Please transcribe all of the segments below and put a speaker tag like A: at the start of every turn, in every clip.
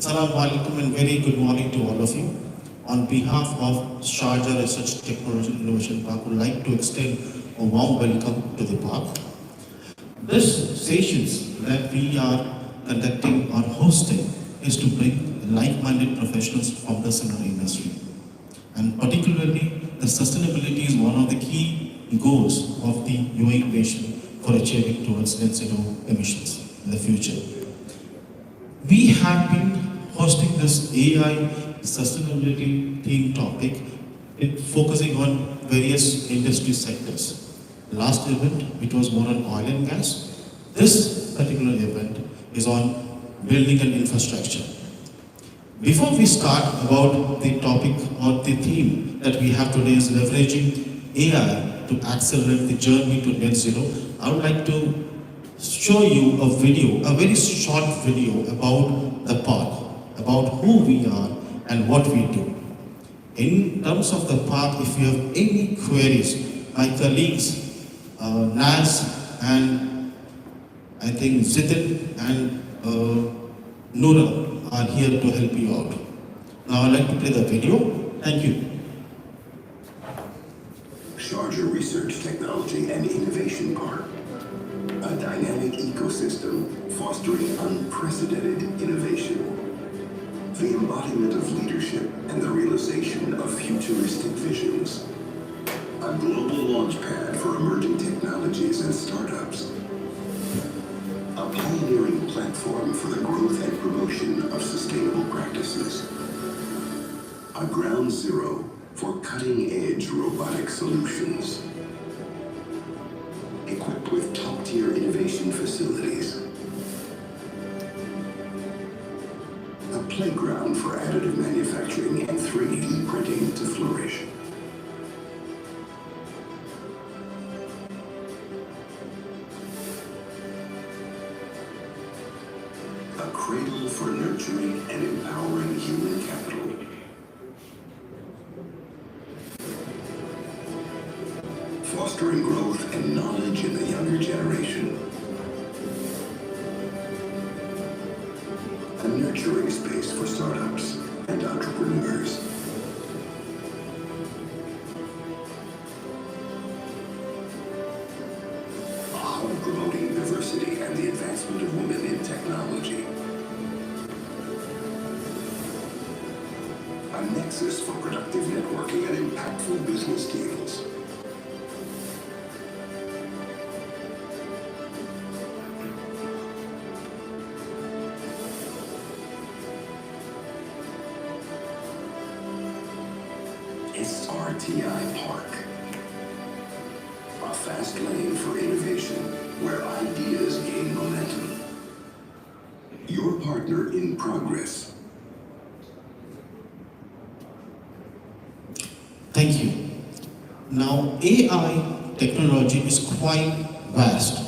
A: Assalamu alaikum and very good morning to all of you. On behalf of Sharjah Research Technology Innovation Park, I would like to extend a warm welcome to the park. This sessions that we are conducting or hosting is to bring like-minded professionals from the similar industry. And particularly, the sustainability is one of the key goals of the UAE nation for achieving towards net zero emissions in the future. We have been hosting this AI sustainability theme topic, focusing on various industry sectors. Last event, it was more on oil and gas. This particular event is on building an infrastructure. Before we start about the topic or the theme that we have today is leveraging AI to accelerate the journey to net zero, I would like to show you a video, a very short video about the park, about who we are and what we do. In terms of the park, if you have any queries, my colleagues, Naz and I think Zitin and Noura are here to help you out. Now I'd like to play the video. Thank you.
B: Sharjah Research Technology and Innovation Park. A dynamic ecosystem fostering unprecedented innovation. The embodiment of leadership and the realization of futuristic visions. A global launchpad for emerging technologies and startups. A pioneering platform for the growth and promotion of sustainable practices. A ground zero for cutting-edge robotic solutions. Equipped with top-tier innovation facilities. A playground for additive manufacturing and 3D printing to flourish. A cradle for nurturing and empowering human capital. Fostering growth and knowledge in the younger generation. A nurturing space for startups and entrepreneurs. A hub promoting diversity and the advancement of women in technology. A nexus for productive networking and impactful business deals. SRTI Park. A fast lane for innovation where ideas gain momentum. Your partner in progress.
A: Thank you. Now, AI technology is quite vast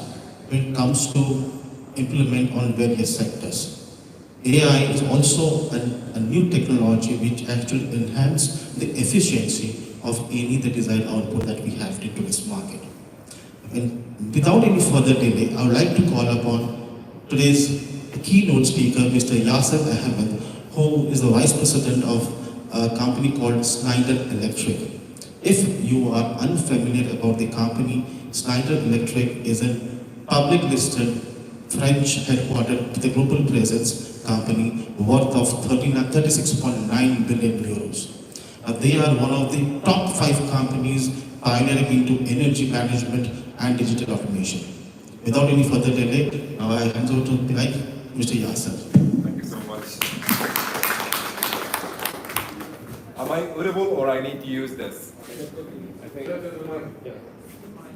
A: when it comes to implement on various sectors. AI is also a new technology which actually enhances the efficiency of any the desired output that we have into this market. And without any further delay, I would like to call upon today's keynote speaker, Mr. Yasser Ahmed, who is the Vice President of a company called Schneider Electric. If you are unfamiliar about the company, Schneider Electric is a public listed French headquartered with a global presence company worth of 36.9 billion euros. They are one of the top 5 companies pioneering into energy management and digital automation. Without any further delay, now I hand over to the mic, Mr. Yasser.
C: Thank you so much. Am I audible or I need to use this? I think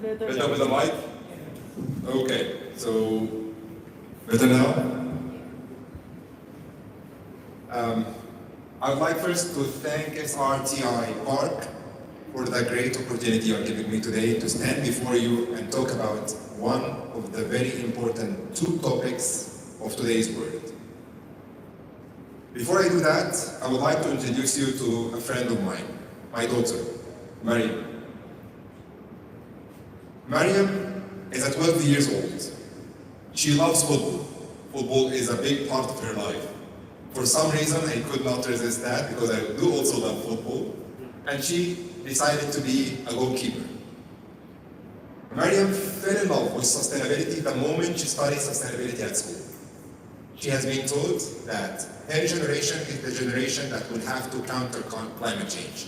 C: better with the mic? Okay, so better now? I would like first to thank SRTI Park for the great opportunity you are giving me today to stand before you and talk about one of the very important 2 topics of today's world. Before I do that, I would like to introduce you to a friend of mine, my daughter, Mariam. Mariam is 12 years old. She loves football. Football is a big part of her life. for some reason, I could not resist that because I do also love football. And she decided to be a goalkeeper. Mariam fell in love with sustainability the moment she studied sustainability at school. She has been told that her generation is the generation that will have to counter climate change.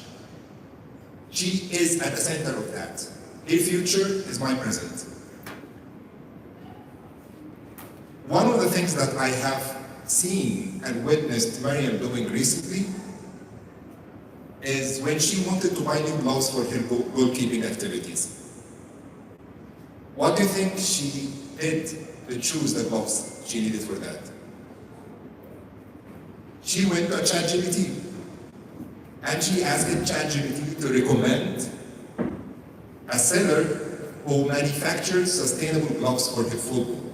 C: She is at the center of that. Her future is my present. One of the things that I have seen and witnessed Mariam doing recently is when she wanted to buy new gloves for her goalkeeping activities. What do you think she did to choose the gloves she needed for that? She went to ChatGPT and she asked ChatGPT to recommend a seller who manufactures sustainable gloves for her football.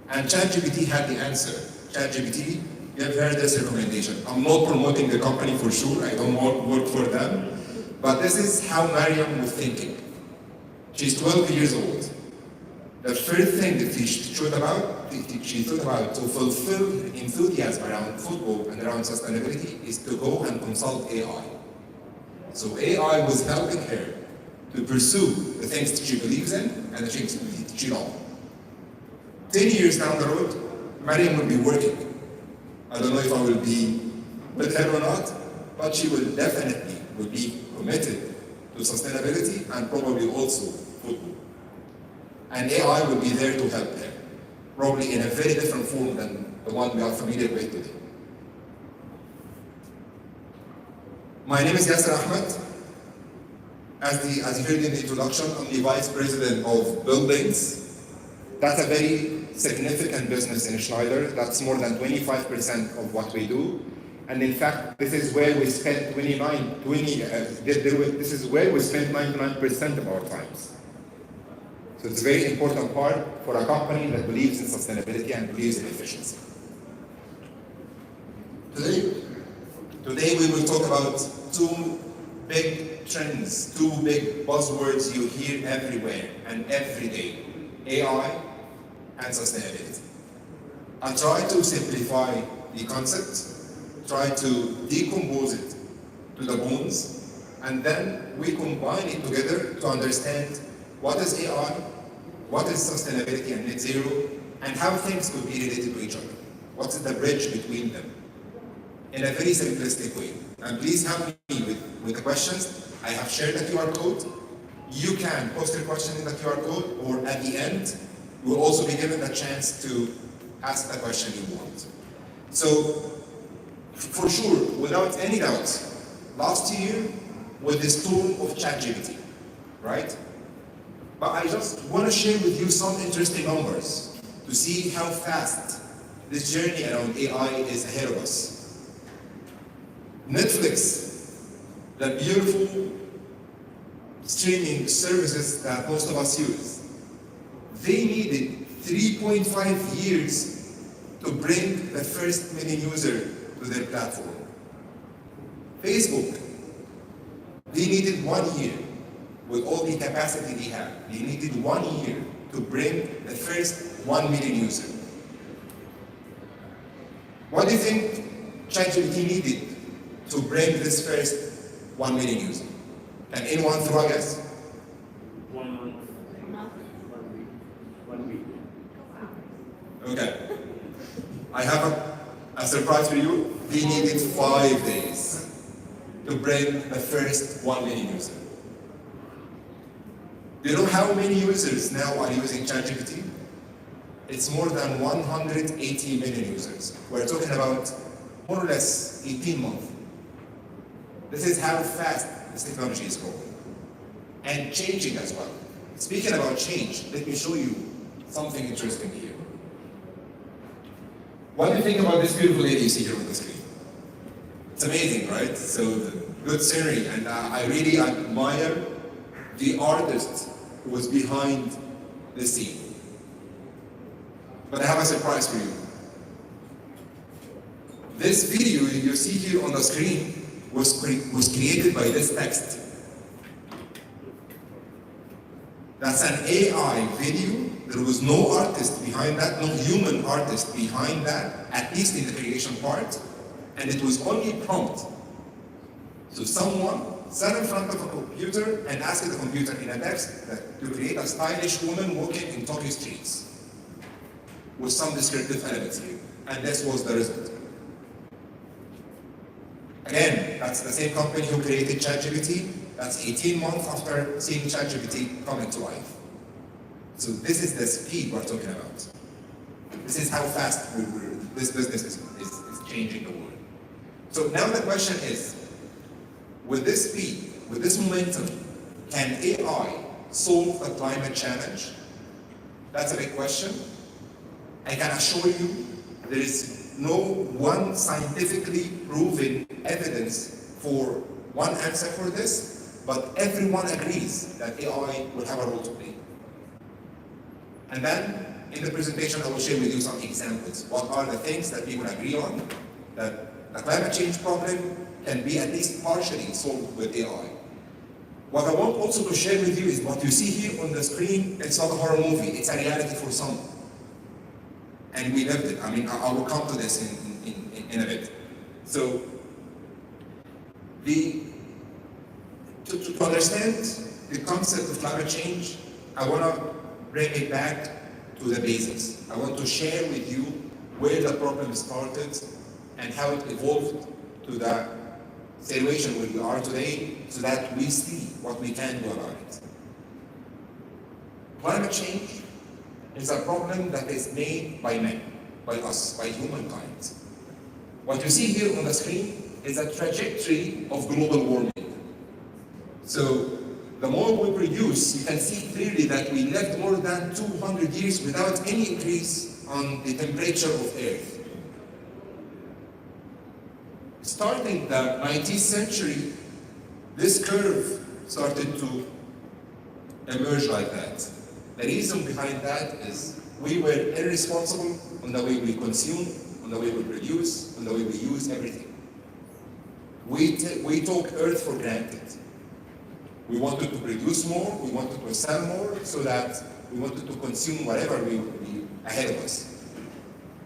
C: And ChatGPT had the answer. ChatGPT, you have heard this recommendation. I'm not promoting the company for sure, I don't work for them, but this is how Mariam was thinking. She's 12 years old. The first thing that she thought about to fulfill her enthusiasm around football and around sustainability is to go and consult AI. So AI was helping her to pursue the things that she believes in and the things that she loves. 10 years down the road, Mariam will be working. I don't know if I will be with her or not, but she will definitely be committed to sustainability and probably also football. And AI will be there to help her, probably in a very different form than the one we are familiar with today. My name is Yasser Ahmed. As you heard in the introduction, I'm the Vice President of Buildings. That's a very significant business in Schneider. That's more than 25% of what we do. And in fact, this is where we spend 99% of our times. So it's a very important part for a company that believes in sustainability and believes in efficiency. Today we will talk about two big trends, two big buzzwords you hear everywhere and every day: AI and sustainability. I'll try to simplify the concept, try to decompose it to the bones, and then we combine it together to understand what is AI, what is sustainability and net zero, and how things could be related to each other. What's the bridge between them? In a very simplistic way. And please help me with the questions. I have shared the QR code. You can post your question in the QR code, or at the end, you will also be given the chance to ask the question you want. So, for sure, without any doubt, last year, with the storm of ChatGPT, right? But I just want to share with you some interesting numbers to see how fast this journey around AI is ahead of us. Netflix, the beautiful streaming services that most of us use, they needed 3.5 years to bring the first million user to their platform. Facebook, they needed 1 year. With all the capacity they have, they needed 1 year to bring the first 1 million users. What do you think ChatGPT needed to bring this first 1 million users? Can anyone throw a guess?
D: 1 month. 1 week.
C: Okay. I have a surprise for you. They needed 5 days to bring the first 1 million users. Do you know how many users now are using ChatGPT? It's more than 180 million users. We're talking about more or less 18 months. This is how fast this technology is growing and changing as well. Speaking about change, let me show you something interesting here. What do you think about this beautiful lady you see here on the screen? It's amazing, right? So good scenery, and I really admire the artist who was behind the scene. But I have a surprise for you. This video you see here on the screen was created by this text. That's an AI video There was no artist behind that, no human artist behind that, at least in the creation part, and it was only prompt. So someone sat in front of a computer and asked the computer in a text to create a stylish woman walking in Tokyo streets with some descriptive elements here, and this was the result. Again, that's the same company who created ChatGPT. That's 18 months after seeing ChatGPT coming to life. So this is the speed we're talking about. This is how fast this business is changing the world. So now the question is, with this speed, with this momentum, can AI solve the climate challenge? That's a big question. I can assure you there is no one scientifically proven evidence for one answer for this, but everyone agrees that AI will have a role to play. And then in the presentation I will share with you some examples. What are the things that people agree on that the climate change problem can be at least partially solved with AI. What I want also to share with you is what you see here on the screen. It's not a horror movie, it's a reality for some. And we lived it. I mean, I will come to this in a bit. So, to understand the concept of climate change, I want to bring it back to the basics. I want to share with you where the problem started and how it evolved to the situation where we are today, so that we see what we can do about it. Climate change is a problem that is made by men, by us, by humankind. What you see here on the screen is a trajectory of global warming. So the more we produce, you can see clearly that we lived more than 200 years without any increase on the temperature of Earth. Starting the 19th century, this curve started to emerge like that. The reason behind that is we were irresponsible on the way we consume, on the way we produce, on the way we use everything. We took Earth for granted. We wanted to produce more, we wanted to sell more, so that we wanted to consume whatever we ahead of us.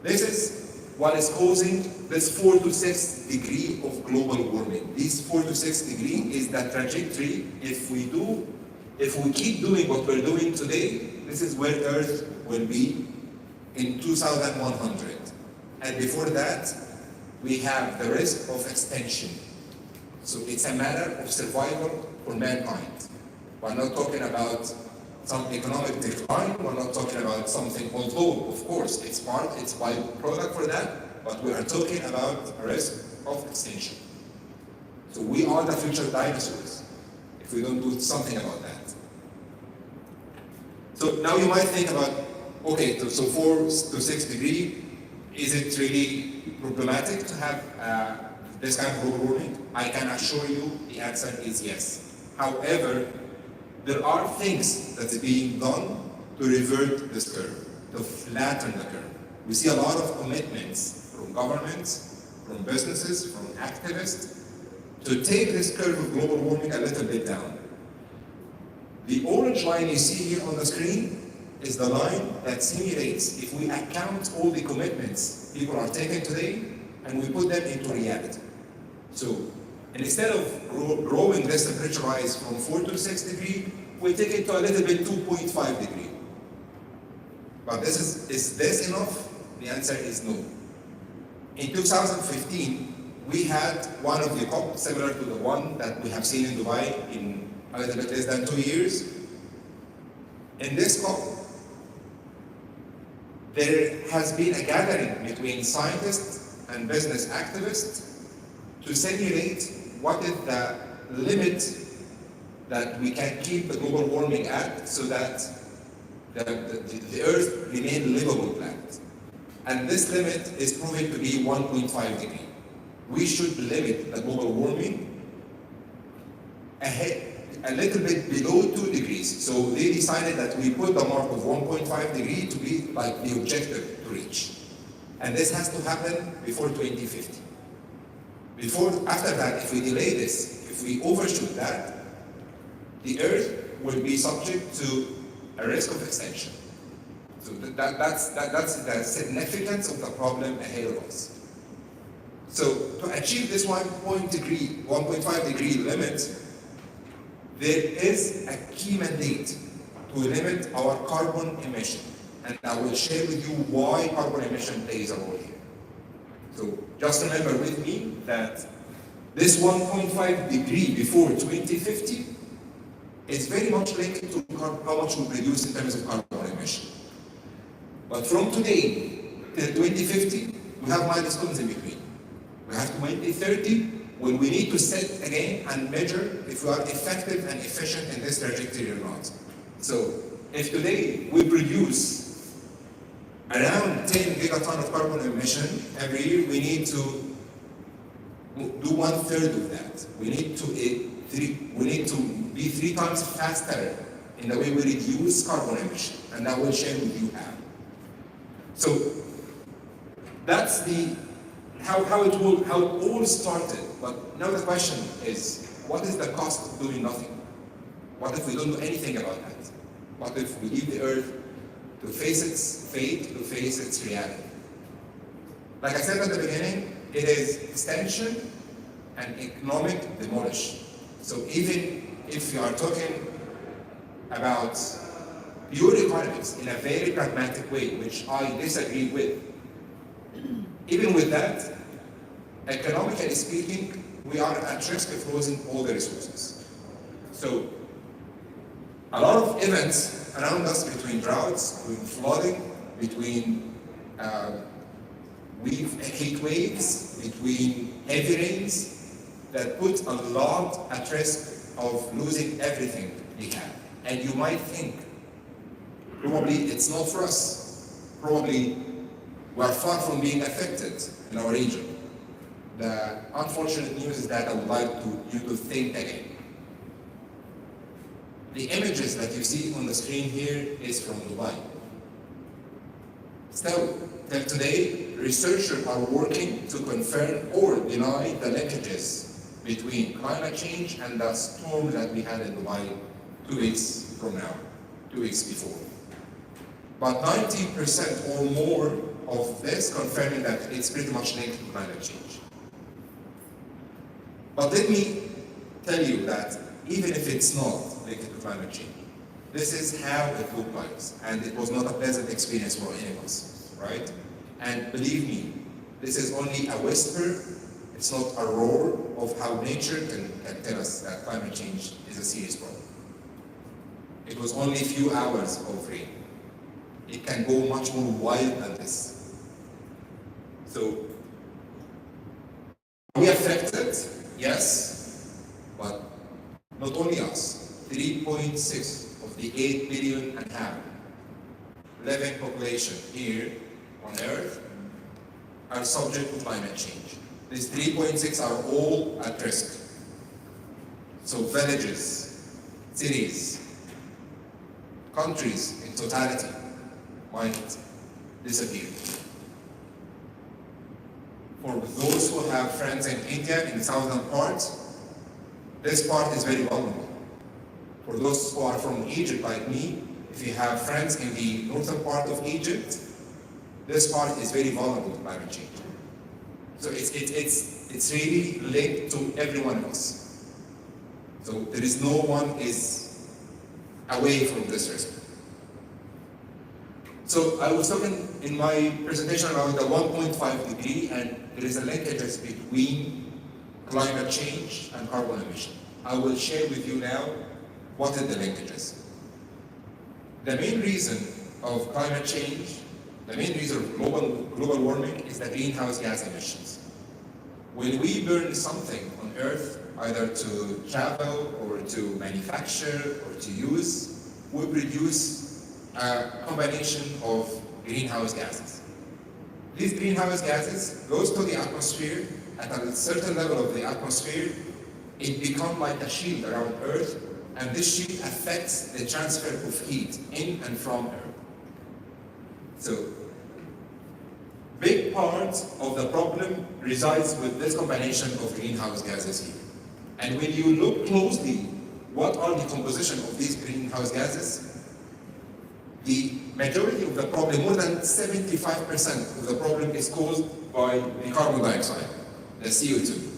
C: This is what is causing this 4 to 6 degree of global warming. This 4 to 6 degree is the trajectory. If we keep doing what we're doing today, this is where Earth will be in 2100. And before that, we have the risk of extinction. So it's a matter of survival for mankind. We're not talking about some economic decline, we're not talking about something, although of course it's byproduct for that, but we are talking about a risk of extinction. So we are the future dinosaurs if we don't do something about that. So now you might think about, okay, so 4 to 6 degrees, is it really problematic to have this kind of global warming? I can assure you the answer is yes. However, there are things that are being done to revert this curve, to flatten the curve. We see a lot of commitments from governments, from businesses, from activists, to take this curve of global warming a little bit down. The orange line you see here on the screen is the line that simulates if we account all the commitments people are taking today and we put them into reality. So instead of growing this temperature rise from 4 to 6 degrees, we take it to a little bit 2.5 degrees. But is this enough? The answer is no. In 2015, we had one of the COP similar to the one that we have seen in Dubai in a little bit less than 2 years. In this COP, there has been a gathering between scientists and business activists to simulate what is the limit that we can keep the global warming at so that the Earth remain livable planet. And this limit is proven to be 1.5 degrees. We should limit the global warming a little bit below 2 degrees. So they decided that we put the mark of 1.5 degrees to be like the objective to reach. And this has to happen before 2050. After that, if we delay this, if we overshoot that, the Earth will be subject to a risk of extinction. So that's the significance of the problem ahead of us. So to achieve this 1.5 degree limit, there is a key mandate to limit our carbon emission. And I will share with you why carbon emission plays a role here. So just remember with me that this 1.5 degree before 2050 is very much linked to how much we produce in terms of carbon emission. But from today till 2050, we have milestones in between. We have 2030 when we need to set again and measure if we are effective and efficient in this trajectory or not. So if today we produce around 10 gigaton of carbon emission every year, we need to do 1/3 of that. We need to be 3 times faster in the way we reduce carbon emission, and I will share with you how. So that's how it all started. But now the question is, what is the cost of doing nothing? What if we don't do anything about that? What if we leave the earth to face its fate, to face its reality? Like I said at the beginning, it is extension and economic demolition. So even if we are talking about pure economics in a very pragmatic way, which I disagree with, even with that, economically speaking, we are at risk of losing all the resources. So a lot of events around us, between droughts, between flooding, between heat waves, between heavy rains, that put a lot at risk of losing everything we have. And you might think, probably it's not for us. Probably we are far from being affected in our region. The unfortunate news is that I would like you to think again. The images that you see on the screen here is from Dubai. Still, till today, researchers are working to confirm or deny the linkages between climate change and the storm that we had in Dubai 2 weeks from now, 2 weeks before. But 90% or more of this confirming that it's pretty much linked to climate change. But let me tell you that even if it's not linked to climate change, this is how it looked like, and it was not a pleasant experience for any of us, right? And believe me, this is only a whisper, it's not a roar of how nature can tell us that climate change is a serious problem. It was only a few hours of rain. It can go much more wild than this. So, are we affected? Yes, but not only us. 3.6 of the 8 billion and a half living population here on Earth are subject to climate change. These 3.6 are all at risk. So villages, cities, countries in totality might disappear. For those who have friends in India, in the southern part, this part is very vulnerable. For those who are from Egypt like me, if you have friends in the northern part of Egypt, this part is very vulnerable to climate change. So it's really linked to every one of us. So there is no one is away from this risk. So I was talking in my presentation about the 1.5 degree, and there is a linkage between climate change and carbon emission. I will share with you now what are the linkages. The main reason of climate change, the main reason of global warming is the greenhouse gas emissions. When we burn something on Earth, either to travel or to manufacture or to use, we produce a combination of greenhouse gases. These greenhouse gases goes to the atmosphere. At a certain level of the atmosphere, it becomes like a shield around Earth, and this shield affects the transfer of heat in and from Earth. So, big part of the problem resides with this combination of greenhouse gases here. And when you look closely, what are the composition of these greenhouse gases? The majority of the problem, more than 75% of the problem is caused by the carbon dioxide, the CO2.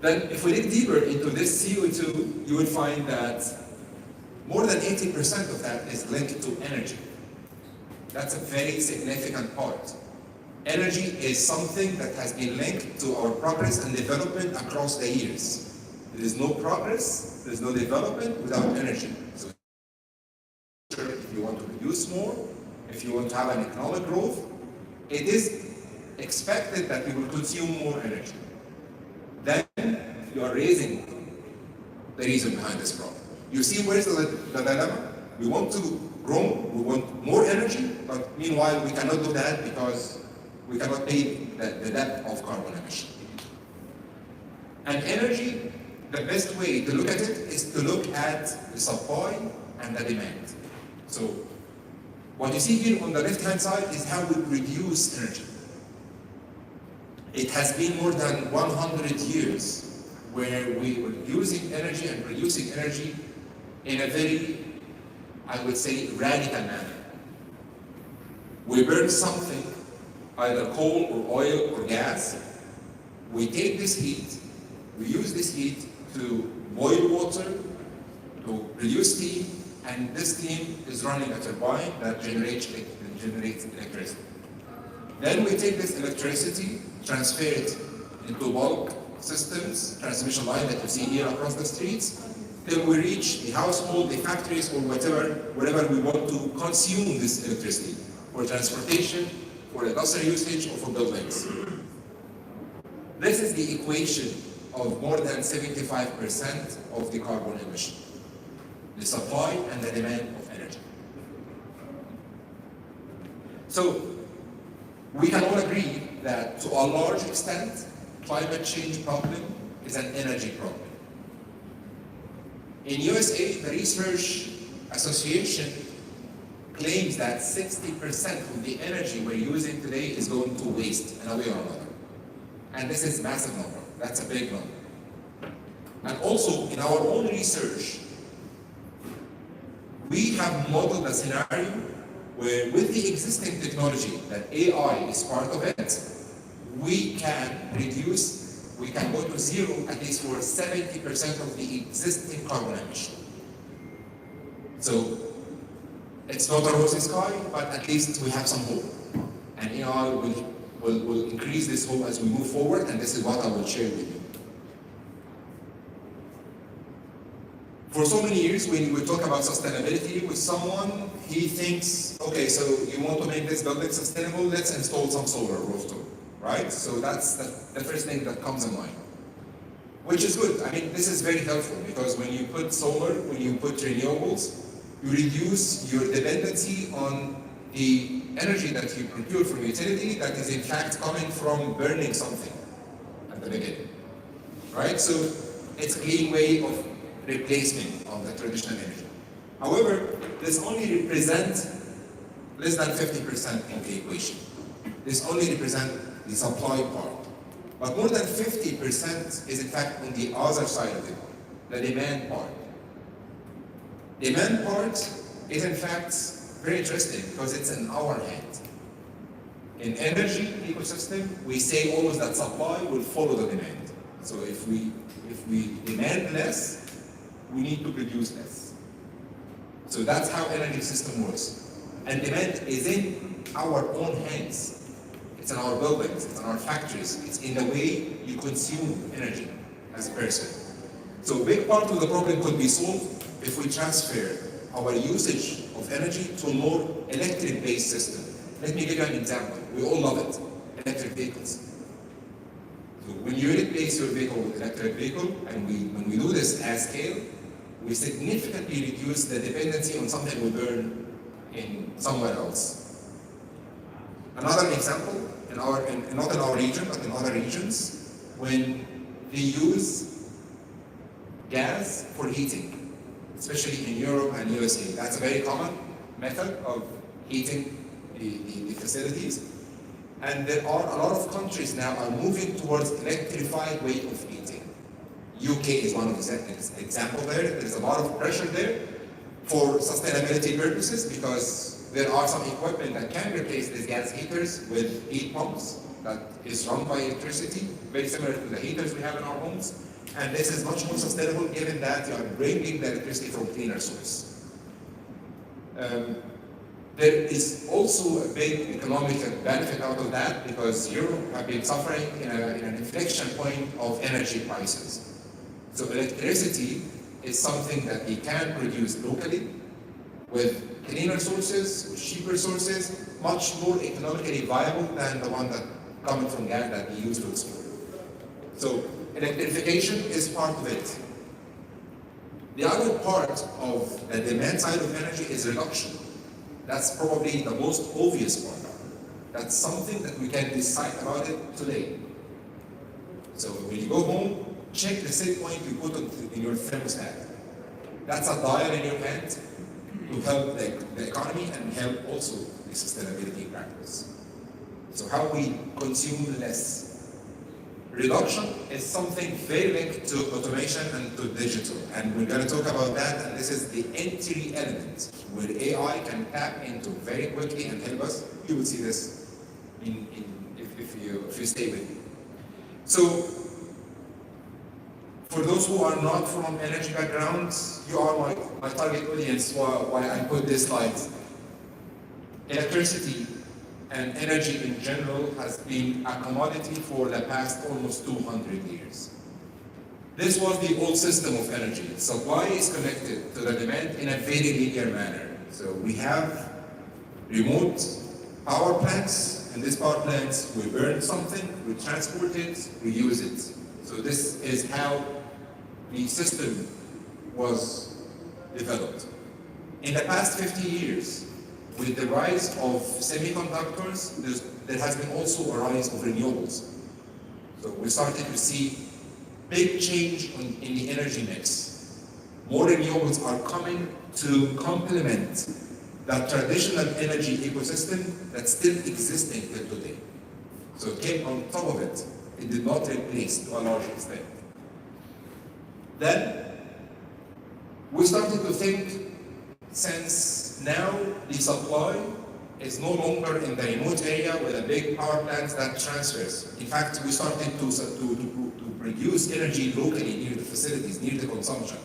C: Then if we dig deeper into this CO2, you will find that more than 80% of that is linked to energy. That's a very significant part. Energy is something that has been linked to our progress and development across the years. There is no progress, there is no development without energy. So if you want to produce more, if you want to have an economic growth, it is expected that we will consume more energy. Then you are raising the reason behind this problem. You see where's the dilemma? We want to grow, we want more energy, but meanwhile we cannot do that because we cannot pay the debt of carbon emission. And energy, the best way to look at it is to look at the supply and the demand. So what you see here on the left-hand side is how we produce energy. It has been more than 100 years where we were using energy and producing energy in a very, I would say, radical manner. We burn something, either coal or oil or gas. We take this heat, we use this heat to boil water, to produce steam, and this steam is running a turbine that generates electricity. Then we take this electricity, transfer it into bulk systems, transmission line that you see here across the streets, till we reach the household, the factories, or wherever we want to consume this electricity for transportation, for industrial usage, or for buildings. This is the equation of more than 75% of the carbon emission. The supply and the demand of energy. So, we can all agree that to a large extent, climate change problem is an energy problem. In USA, the Research Association claims that 60% of the energy we're using today is going to waste in a way or another. And this is a massive number. That's a big number. And also, in our own research, we have modeled a scenario where with the existing technology, that AI is part of it, we can go to zero at least for 70% of the existing carbon emission. So it's not a rosy sky, but at least we have some hope. And AI will increase this hope as we move forward, and this is what I will share with you. For so many years, when we talk about sustainability with someone, he thinks, okay, so you want to make this building sustainable, let's install some solar rooftop, right? So that's the first thing that comes in mind, which is good. I mean, this is very helpful because when you put solar, when you put renewables, you reduce your dependency on the energy that you procure from utility that is in fact coming from burning something at the beginning, right? So it's a clean way of replacement of the traditional energy. However, this only represents less than 50% of the equation. This only represents the supply part. But more than 50% is in fact on the other side of it, the demand part. Demand part is in fact very interesting because it's in our hand. In energy ecosystem, we say always that supply will follow the demand. So if we demand less, we need to produce less. So that's how energy system works. And demand is in our own hands. It's in our buildings, it's in our factories, it's in the way you consume energy as a person. So a big part of the problem could be solved if we transfer our usage of energy to a more electric-based system. Let me give you an example. We all love it, electric vehicles. So when you replace your vehicle with electric vehicle, and when we do this at scale, we significantly reduce the dependency on something we burn in somewhere else. Another example, not in our region, but in other regions, when they use gas for heating, especially in Europe and USA. That's a very common method of heating the facilities. And there are a lot of countries now are moving towards electrified way of heating. UK is one of the examples there. There's a lot of pressure there for sustainability purposes, because there are some equipment that can replace these gas heaters with heat pumps that is run by electricity, very similar to the heaters we have in our homes. And this is much more sustainable given that you are bringing the electricity from cleaner source. There is also a big economic benefit out of that because Europe have been suffering in an inflection point of energy prices. So electricity is something that we can produce locally with cleaner sources, with cheaper sources, much more economically viable than the one that coming from gas that we use to export. So electrification is part of it. The other part of the demand side of energy is reduction. That's probably the most obvious part. That's something that we can decide about it today. So when you go home, check the set point you put in your thermostat. That's a dial in your hand to help the economy and help also the sustainability practice. So how we consume less. Reduction is something very linked to automation and to digital. And we're going to talk about that, and this is the entry element where AI can tap into very quickly and help us. You will see this if you stay with me. So for those who are not from energy backgrounds, you are my target audience why I put this slide. Electricity and energy in general has been a commodity for the past almost 200 years. This was the old system of energy. Supply is connected to the demand in a very linear manner. So we have remote power plants. In these power plants, we burn something, we transport it, we use it. So this is how the system was developed. In the past 50 years, with the rise of semiconductors, there has been also a rise of renewables. So we started to see big change in the energy mix. More renewables are coming to complement that traditional energy ecosystem that's still existing till today. So it came on top of it. It did not replace to a large extent. Then we started to think, since now the supply is no longer in the remote area with a big power plant that transfers. In fact, we started to produce energy locally near the facilities, near the consumption.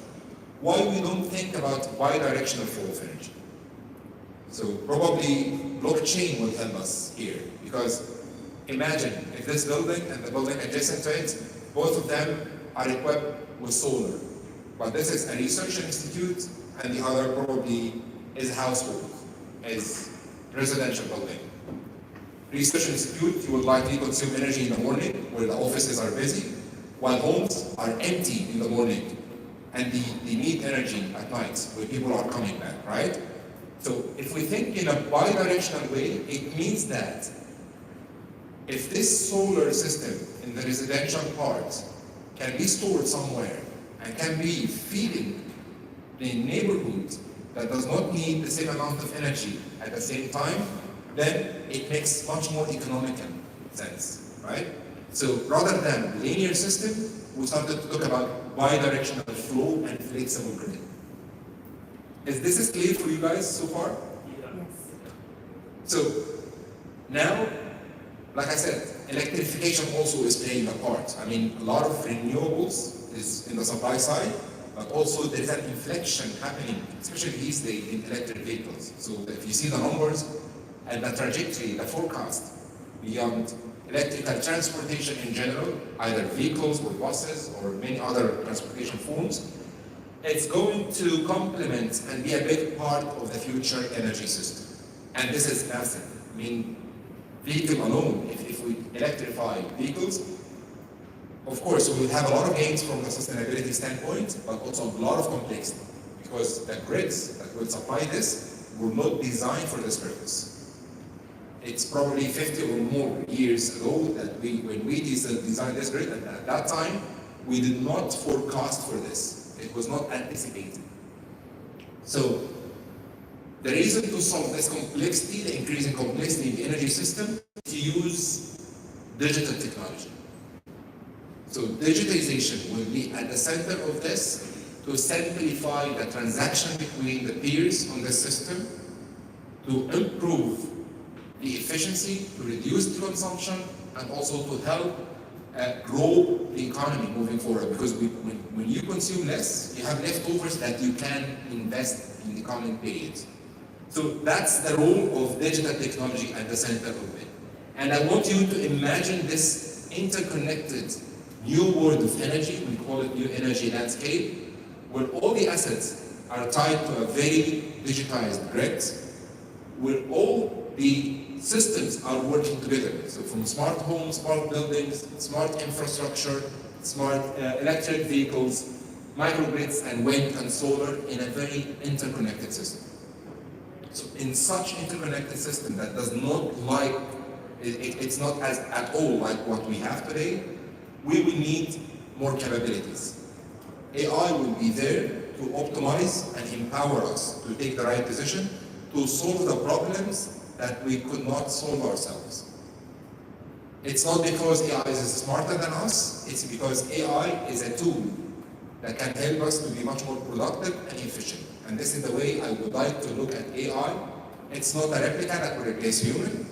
C: Why we don't think about bi-directional flow of energy? So probably blockchain will help us here, because imagine if this building and the building adjacent to it, both of them are equipped with solar. But this is a research institute, and the other probably is a household, is residential building. Research institute, you will likely consume energy in the morning, where the offices are busy, while homes are empty in the morning, and they need energy at night, where people are coming back, right? So if we think in a bi-directional way, it means that if this solar system in the residential part can be stored somewhere and can be feeding the neighborhood that does not need the same amount of energy at the same time, then it makes much more economical sense, right? So rather than linear system, we started to talk about bi-directional flow and flexible grid. Is this clear for you guys so far?
D: Yeah.
C: So now, like I said, electrification also is playing a part. I mean, a lot of renewables is in the supply side, but also there's an inflection happening, especially these days in electric vehicles. So if you see the numbers and the trajectory, the forecast beyond electrical transportation in general, either vehicles or buses or many other transportation forms, it's going to complement and be a big part of the future energy system. And this is massive. I mean, vehicle alone, if we electrify vehicles, of course, we will have a lot of gains from the sustainability standpoint, but also a lot of complexity, because the grids that will supply this were not designed for this purpose. It's probably 50 or more years ago that when we designed this grid, and at that time, we did not forecast for this. It was not anticipated. So the reason to solve this complexity, the increasing complexity in the energy system, is to use digital technology. So digitization will be at the center of this,
E: to simplify the transaction between the peers on the system, to improve the efficiency, to reduce the consumption, and also to help grow the economy moving forward. Because when you consume less, you have leftovers that you can invest in the coming periods. So that's the role of digital technology at the center of it. And I want you to imagine this interconnected new world of energy, we call it new energy landscape, where all the assets are tied to a very digitized grid, where all the systems are working together. So from smart homes, smart buildings, smart infrastructure, smart electric vehicles, microgrids and wind and solar in a very interconnected system. So in such interconnected system that does not like, it's not as at all like what we have today, we will need more capabilities. AI will be there to optimize and empower us to take the right decision, to solve the problems that we could not solve ourselves. It's not because AI is smarter than us, it's because AI is a tool that can help us to be much more productive and efficient. And this is the way I would like to look at AI. It's not a replica that will replace human.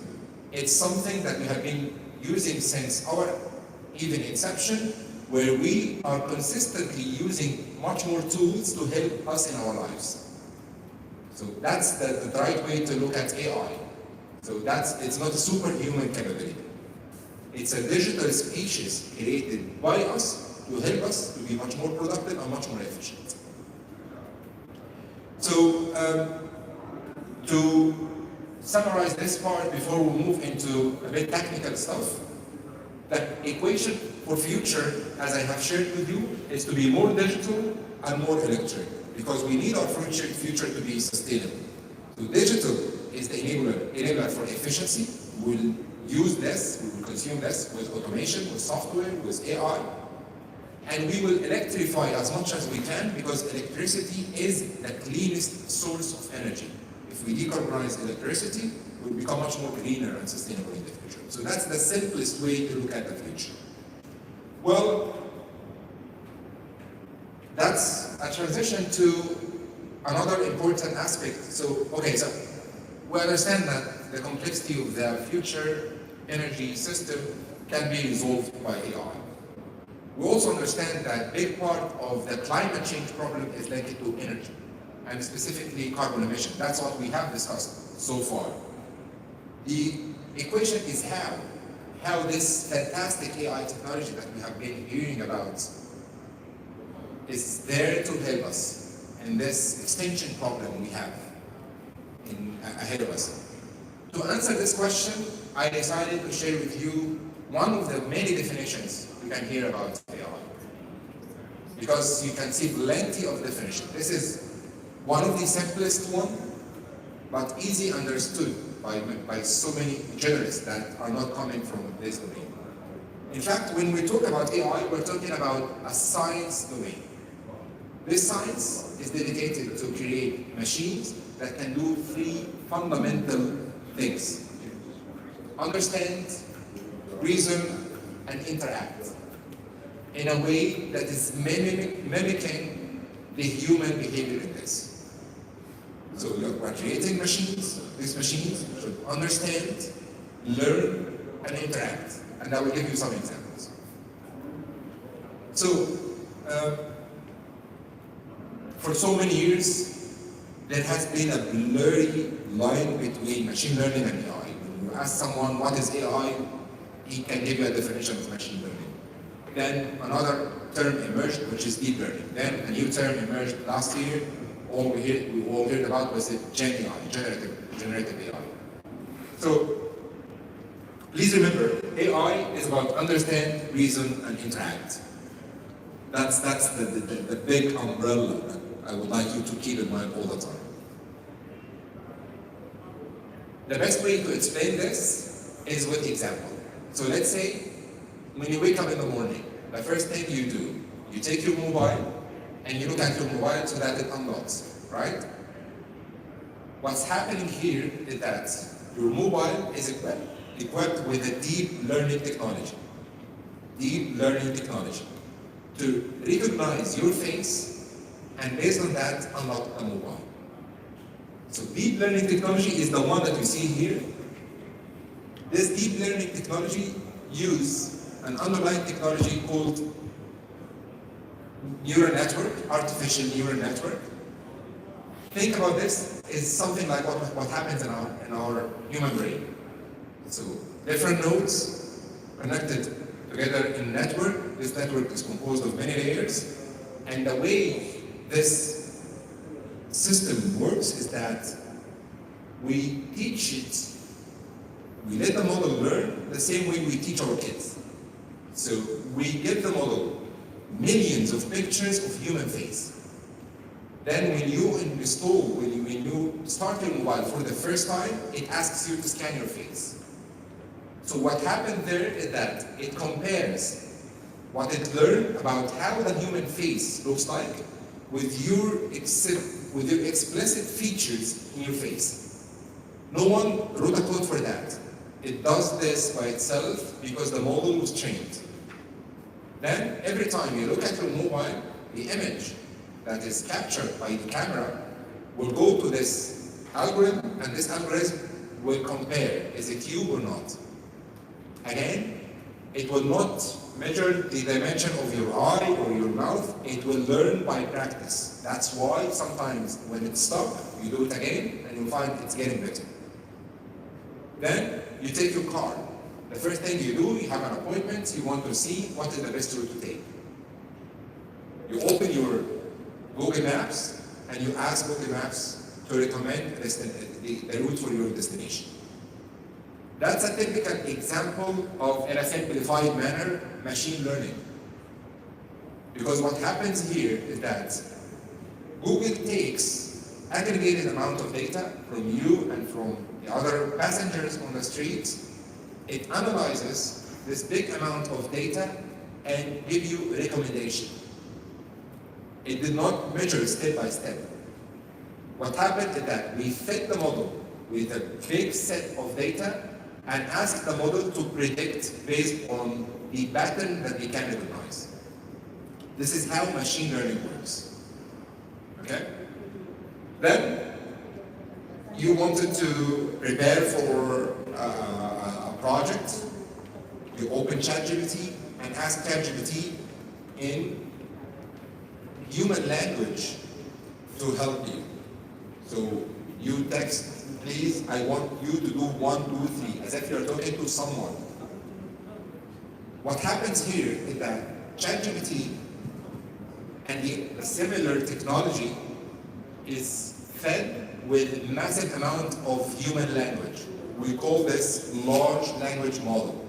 E: It's something that we have been using since our even inception, where we are consistently using much more tools to help us in our lives. So that's the right way to look at AI. So it's not a superhuman capability. It's a digital species created by us to help us to be much more productive and much more efficient. So to summarize this part before we move into a bit technical stuff, the equation for future, as I have shared with you, is to be more digital and more electric, because we need our future to be sustainable. So digital is the enabler for efficiency. We'll use less, we will consume less with automation, with software, with AI. And we will electrify as much as we can, because electricity is the cleanest source of energy. If we decarbonize electricity, we'll become much more greener and sustainable in the future. So that's the simplest way to look at the future. Well, that's a transition to another important aspect. So we understand that the complexity of the future energy system can be resolved by AI. We also understand that a big part of the climate change problem is linked to energy, and specifically carbon emission. That's what we have discussed so far. The equation is how this fantastic AI technology that we have been hearing about is there to help us in this extinction problem we have ahead of us. To answer this question, I decided to share with you one of the many definitions you can hear about AI, because you can see plenty of definitions. This is one of the simplest one, but easy understood by so many generalists that are not coming from this domain. In fact, when we talk about AI, we're talking about a science domain. This science is dedicated to create machines that can do three fundamental things: understand, reason, and interact in a way that is mimicking the human behavior in this. So look, we're creating machines. These machines should understand, learn, and interact. And I will give you some examples. So, for so many years, there has been a blurry line between machine learning and AI. When you ask someone what is AI, he can give you a definition of machine learning. Then another term emerged, which is deep learning. Then a new term emerged last year. All we all heard about was the Gen AI, generative AI. So please remember, AI is about understand, reason, and interact. That's the big umbrella that I would like you to keep in mind all the time. The best way to explain this is with example. So let's say when you wake up in the morning, the first thing you do, you take your mobile and you look at your mobile so that it unlocks, right? What's happening here is that your mobile is equipped with a deep learning technology. Deep learning technology. To recognize your face and based on that, unlock the mobile. So deep learning technology is the one that you see here. This deep learning technology uses an underlying technology called neural network, artificial neural network. Think about this is something like what happens in our human brain. So different nodes connected together in a network. This network is composed of many layers, and the way this system works is that we teach it, we let the model learn the same way we teach our kids. So we give the model millions of pictures of human face. Then when you start your mobile for the first time, it asks you to scan your face. So what happened there is that it compares what it learned about how the human face looks like with your explicit features in your face. No one wrote a code for that. It does this by itself because the model was trained. Then every time you look at your mobile, the image that is captured by the camera will go to this algorithm, and this algorithm will compare, is it you or not? Again, it will not measure the dimension of your eye or your mouth, it will learn by practice. That's why sometimes when it's stuck, you do it again and you find it's getting better. Then you take your car. The first thing you do, you have an appointment, you want to see what is the best route to take. You open your Google Maps and you ask Google Maps to recommend the route for your destination. That's a typical example of, in a simplified manner, machine learning. Because what happens here is that Google takes aggregated amount of data from you and from the other passengers on the street. It analyzes this big amount of data and gives you a recommendation. It did not measure step by step. What happened is that we fed the model with a big set of data and asked the model to predict based on the pattern that we can recognize. This is how machine learning works. Okay? Then you wanted to prepare for a project. You open ChatGPT and ask ChatGPT in human language to help you. So you text, please, I want you to do 1, 2, 3, as if you're talking to someone. What happens here is that ChatGPT and the similar technology is fed with massive amount of human language. We call this large language model.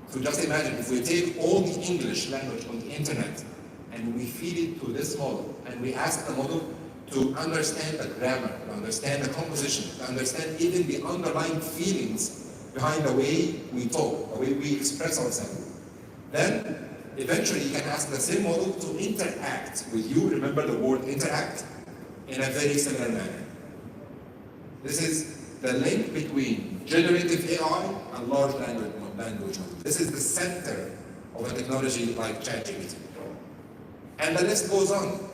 E: So just imagine if we take all the English language on the internet and we feed it to this model and we ask the model to understand the grammar, to understand the composition, to understand even the underlying feelings behind the way we talk, the way we express ourselves. Then eventually you can ask the same model to interact with you, remember the word interact, in a very similar manner. This is the link between generative AI and large language model. This is the center of a technology like ChatGPT. And the list goes on.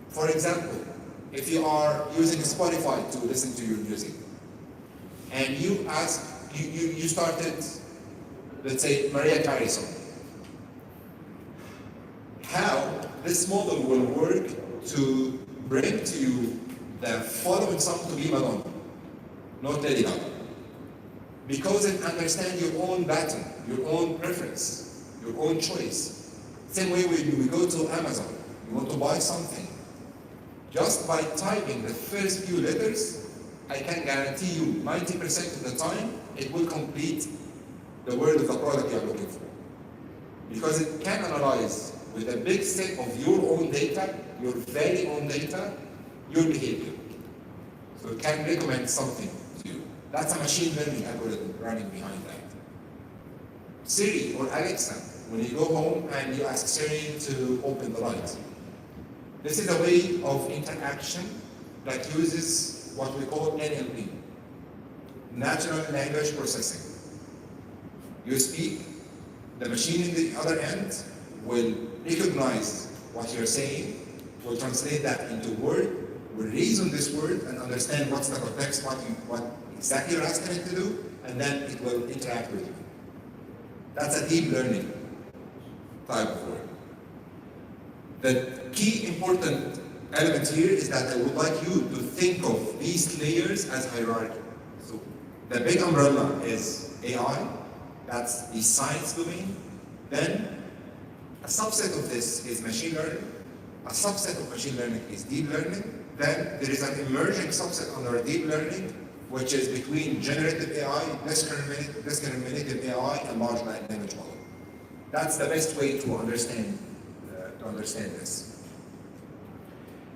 E: For example, if you are using Spotify to listen to your music, and you ask, you started, let's say, Mariah Carey song. How this model will work to bring to you the following song to be Madonna, not Lady Gaga. Because it understands your own pattern, your own preference, your own choice. Same way when you go to Amazon, you want to buy something. Just by typing the first few letters, I can guarantee you 90% of the time, it will complete the word of the product you are looking for. Because it can analyze with a big set of your own data, your very own data, your behavior. So it can recommend something to you. That's a machine learning algorithm running behind that. Siri or Alexa, when you go home and you ask Siri to open the light. This is a way of interaction that uses what we call NLP, natural language processing. You speak, the machine in the other end will recognize what you're saying,
C: will translate that into word, will reason this word and understand what's the context, what exactly you're asking it to do, and then it will interact with you. That's a deep learning type of word. The key important element here is that I would like you to think of these layers as hierarchy. So the big umbrella is AI, that's the science domain. Then a subset of this is machine learning. A subset of machine learning is deep learning. Then there is an emerging subset under deep learning, which is between generative AI, discriminative AI, and large language model. That's the best way to understand this.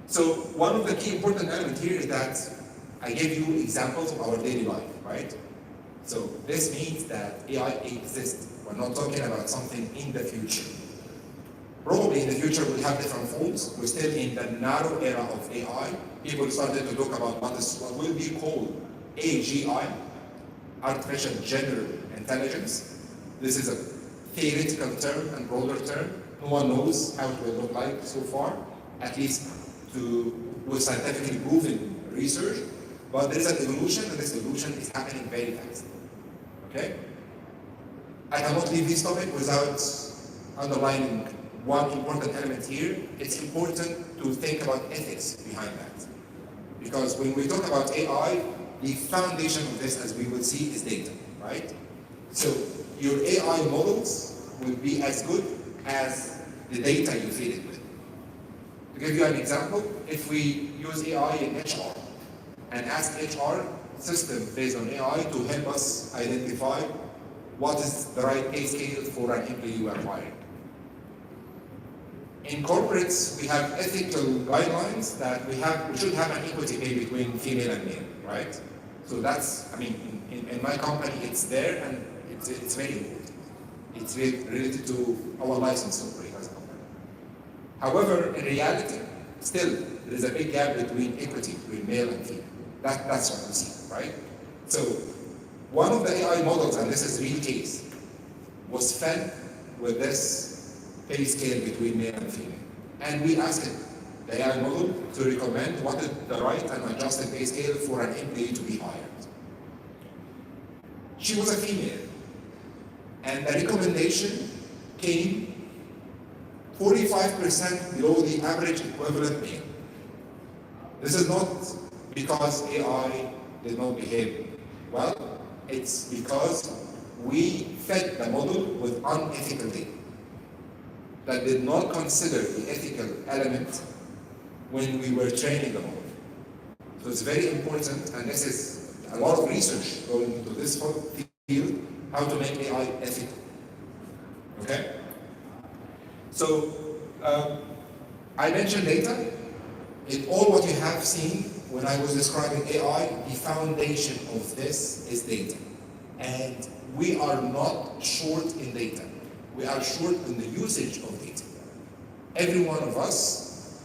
C: So one of the key important elements here is that I gave you examples of our daily life, right? So this means that AI exists. We're not talking about something in the future. Probably in the future we'll have different forms. We're still in the narrow era of AI. People started to talk about what will be called AGI, artificial general intelligence. This is a theoretical term and broader term. No one knows how it will look like so far, at least with scientifically proven research. But there is an evolution, and this evolution is happening very fast. Okay? I cannot leave this topic without underlining one important element here. It's important to think about ethics behind that. Because when we talk about AI, the foundation of this, as we will see, is data, right? So your AI models will be as good as the data you feed it with. To give you an example, if we use AI in HR and ask HR system based on AI to help us identify what is the right pay scale for an employee you are hiring. In corporates, we have ethical guidelines that we should have an equity pay between female and male, right? So that's, I mean, in my company, it's there and it's very important. It's related to our license operator as a company. However, in reality, still, there is a big gap between equity between male and female. That's what we see, right? So, one of the AI models, and this is a real case, was fed with this pay scale between male and female. And we asked it, the AI model, to recommend what is the right and adjusted pay scale for an employee to be hired. She was a female. And the recommendation came 45% below the average equivalent male. This is not because AI did not behave well, it's because we fed the model with unethical data that did not consider the ethical element when we were training the model. So it's very important, and this is a lot of research going into this field, how to make AI ethical. Okay? So, I mentioned data. In all what you have seen when I was describing AI, the foundation of this is data. And we are not short in data. We are short in the usage of data. Every one of us,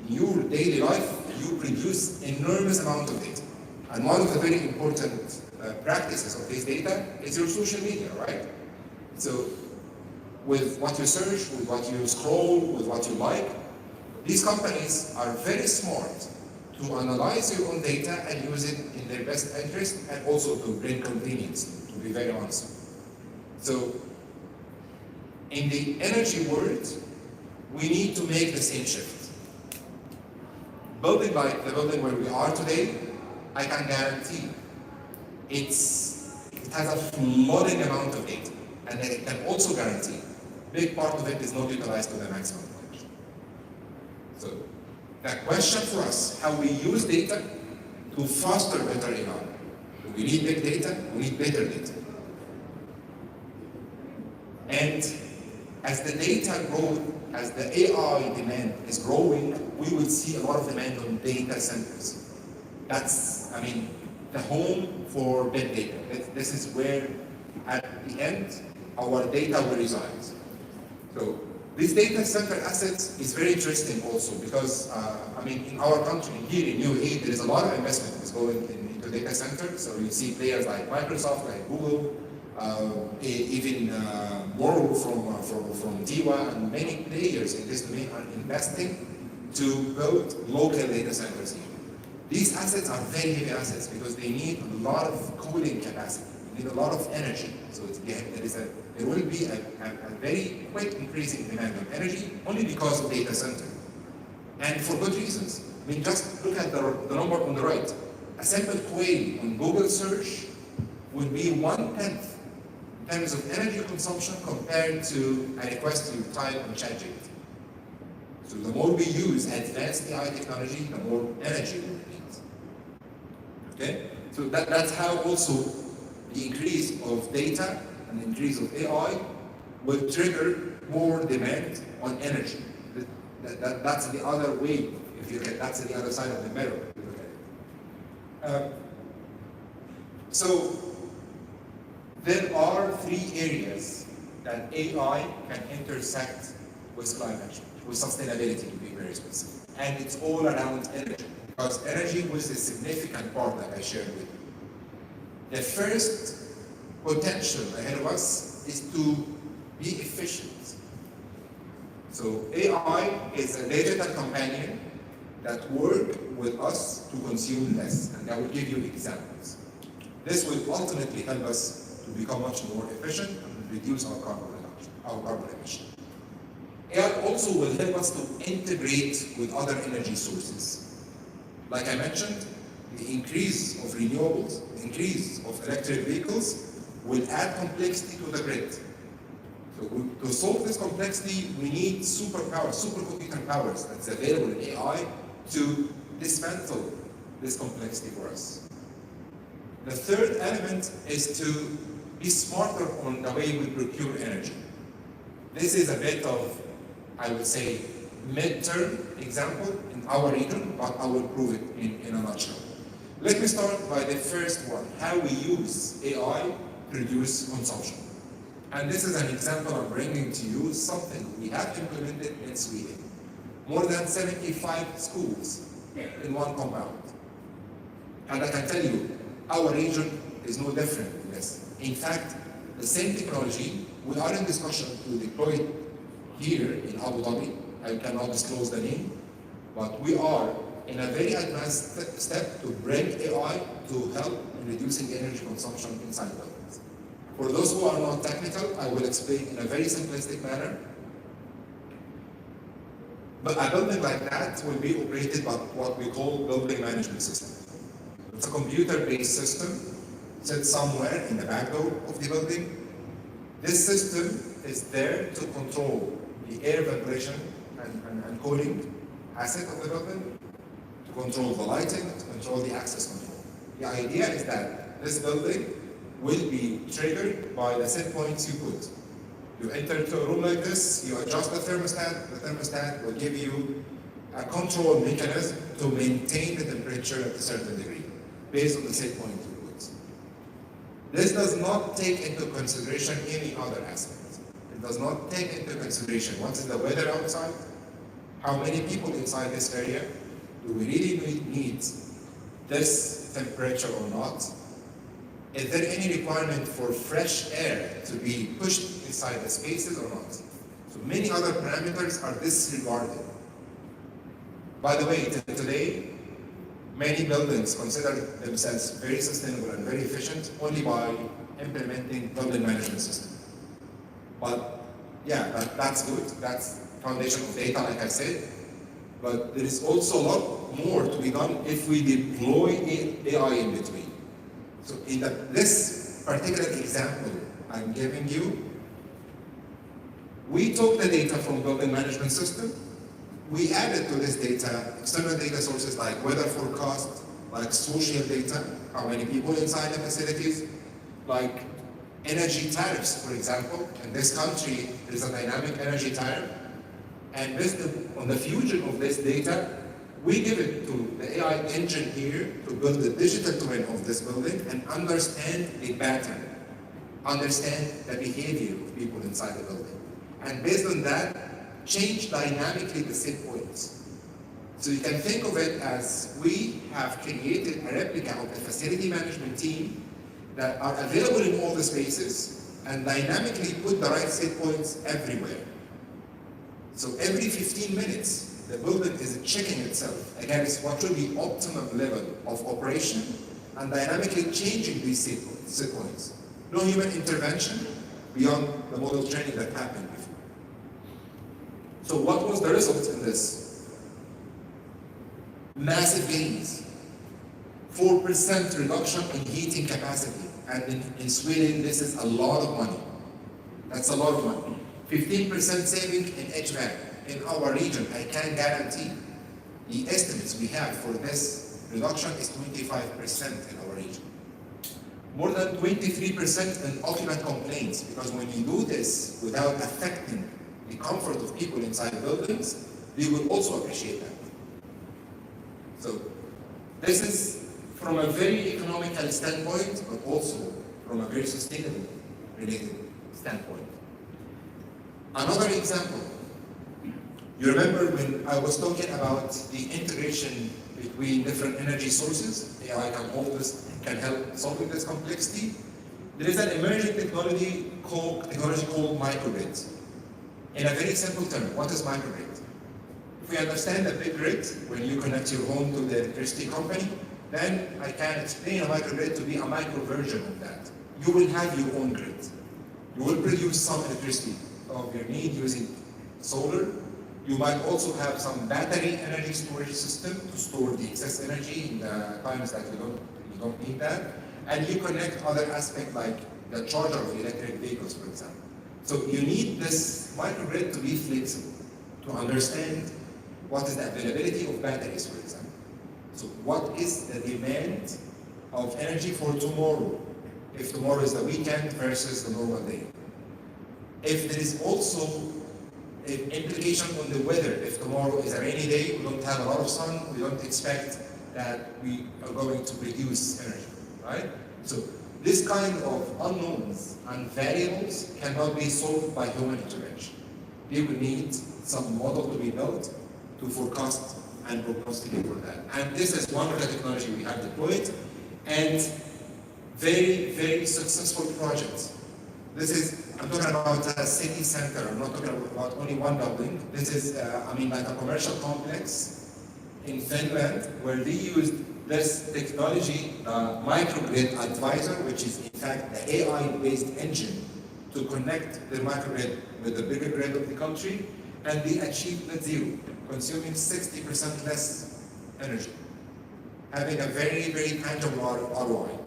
C: in your daily life, you produce enormous amount of data. And one of the very important practices of this data is your social media, right? So with what you search, with what you scroll, with what you like, these companies are very smart to analyze your own data and use it in their best interest and also to bring convenience, to be very honest. So in the energy world, we need to make the same shift. Building like the building where we are today, I can guarantee it has a flooding amount of data. And I can also guarantee a big part of it is not utilized to the maximum potential. So the question for us, how we use data to foster better AI. We need big data, we need better data. And as the data grows, as the AI demand is growing, we will see a lot of demand on data centers. That's, I mean, the home for big data. This is where, at the end, our data will reside. So this data center assets is very interesting also because, I mean, in our country, here in UAE, there is a lot of investment that's going into data centers. So you see players like Microsoft, like Google, even more from TIWA, and many players in this domain are investing to build local data centers here. These assets are very heavy assets because they need a lot of cooling capacity, they need a lot of energy. So there will be a very quick increase in demand of energy only because of data center. And for good reasons. I mean, just look at the number on the right. A simple query on Google search would be 1/10 in terms of energy consumption compared to a request you type on ChatGPT. So the more we use advanced AI technology, the more energy we need. Okay? So that's how also the increase of data and the increase of AI will trigger more demand on energy. That's the other way, if you look at that's the other side of the mirror. If you look at it. So there are three areas that AI can intersect with climate change, with sustainability to be very specific. And it's all around energy, because energy was a significant part that I shared with you. The first potential ahead of us is to be efficient. So AI is a digital companion that works with us to consume less, and I will give you examples. This will ultimately help us to become much more efficient and reduce our carbon emission. AI also will help us to integrate with other energy sources. Like I mentioned, the increase of renewables, the increase of electric vehicles will add complexity to the grid. So to solve this complexity, we need supercomputing powers that's available in AI to dismantle this complexity for us. The third element is to be smarter on the way we procure energy. This is a bit of, I would say, mid-term example in our region, but I will prove it in a nutshell. Let me start by the first one, how we use AI to reduce consumption. And this is an example I'm bringing to you, something we have implemented in Sweden. More than 75 schools in one compound. And I can tell you, our region is no different in this. In fact, the same technology, we are in discussion to deploy it here in Abu Dhabi. I cannot disclose the name, but we are in a very advanced step to bring AI to help in reducing energy consumption inside buildings. For those who are not technical, I will explain in a very simplistic manner. But a building like that will be operated by what we call building management system. It's a computer-based system set somewhere in the back door of the building. This system is there to control the air ventilation and cooling asset of the building, to control the lighting, to control the access control. The idea is that this building will be triggered by the set points you put. You enter into a room like this, you adjust the thermostat will give you a control mechanism to maintain the temperature at a certain degree, based on the set point you put. This does not take into consideration any other aspect. It does not take into consideration what is the weather outside, how many people inside this area, do we really need this temperature or not? Is there any requirement for fresh air to be pushed inside the spaces or not? So many other parameters are disregarded. By the way, today, many buildings consider themselves very sustainable and very efficient only by implementing building management system. But yeah, that's good. That's foundation of data, like I said. But there is also a lot more to be done if we deploy AI in between. So in this particular example I'm giving you, we took the data from building management system, we added to this data external data sources like weather forecast, like social data, how many people inside the facilities, like energy tariffs, for example. In this country, there is a dynamic energy tariff, and based on the fusion of this data, we give it to the AI engine here to build the digital twin of this building and understand the pattern, understand the behavior of people inside the building. And based on that, change dynamically the set points. So you can think of it as we have created a replica of the facility management team that are available in all the spaces and dynamically put the right set points everywhere. So every 15 minutes, the building is checking itself against what should be optimum level of operation and dynamically changing these set points. No human intervention beyond the model training that happened before. So what was the result in this? Massive gains. 4% reduction in heating capacity. And in Sweden, this is a lot of money. That's a lot of money. 15% saving in HVAC. In our region, I can guarantee the estimates we have for this reduction is 25% in our region. More than 23% in occupant complaints, because when you do this without affecting the comfort of people inside buildings, they will also appreciate that. So this is from a very economical standpoint, but also from a very sustainable related standpoint. Another example, you remember when I was talking about the integration between different energy sources, AI can help solving this complexity. There is an emerging technology called microgrid. In a very simple term, what is microgrid? If we understand the big grid, when you connect your home to the electricity company, then I can explain a microgrid to be a micro version of that. You will have your own grid. You will produce some electricity of your need using solar. You might also have some battery energy storage system to store the excess energy in the times that you don't need that. And you connect other aspects like the charger of electric vehicles, for example. So you need this microgrid to be flexible, to understand what is the availability of batteries, for example. So what is the demand of energy for tomorrow, if tomorrow is the weekend versus the normal day? If there is also an implication on the weather, if tomorrow is a rainy day, we don't have a lot of sun, we don't expect that we are going to produce energy, right? So this kind of unknowns and variables cannot be solved by human intervention. People need some model to be built to forecast and prognosticate for that. And this is one of the technology we have deployed, and very, very successful projects. I'm talking about a city center. I'm not talking about only one building. This is, like a commercial complex in Finland where they used this technology, microgrid advisor, which is in fact the AI-based engine to connect the microgrid with the bigger grid of the country, and they achieved net zero, consuming 60% less energy, having a very, very tangible ROI.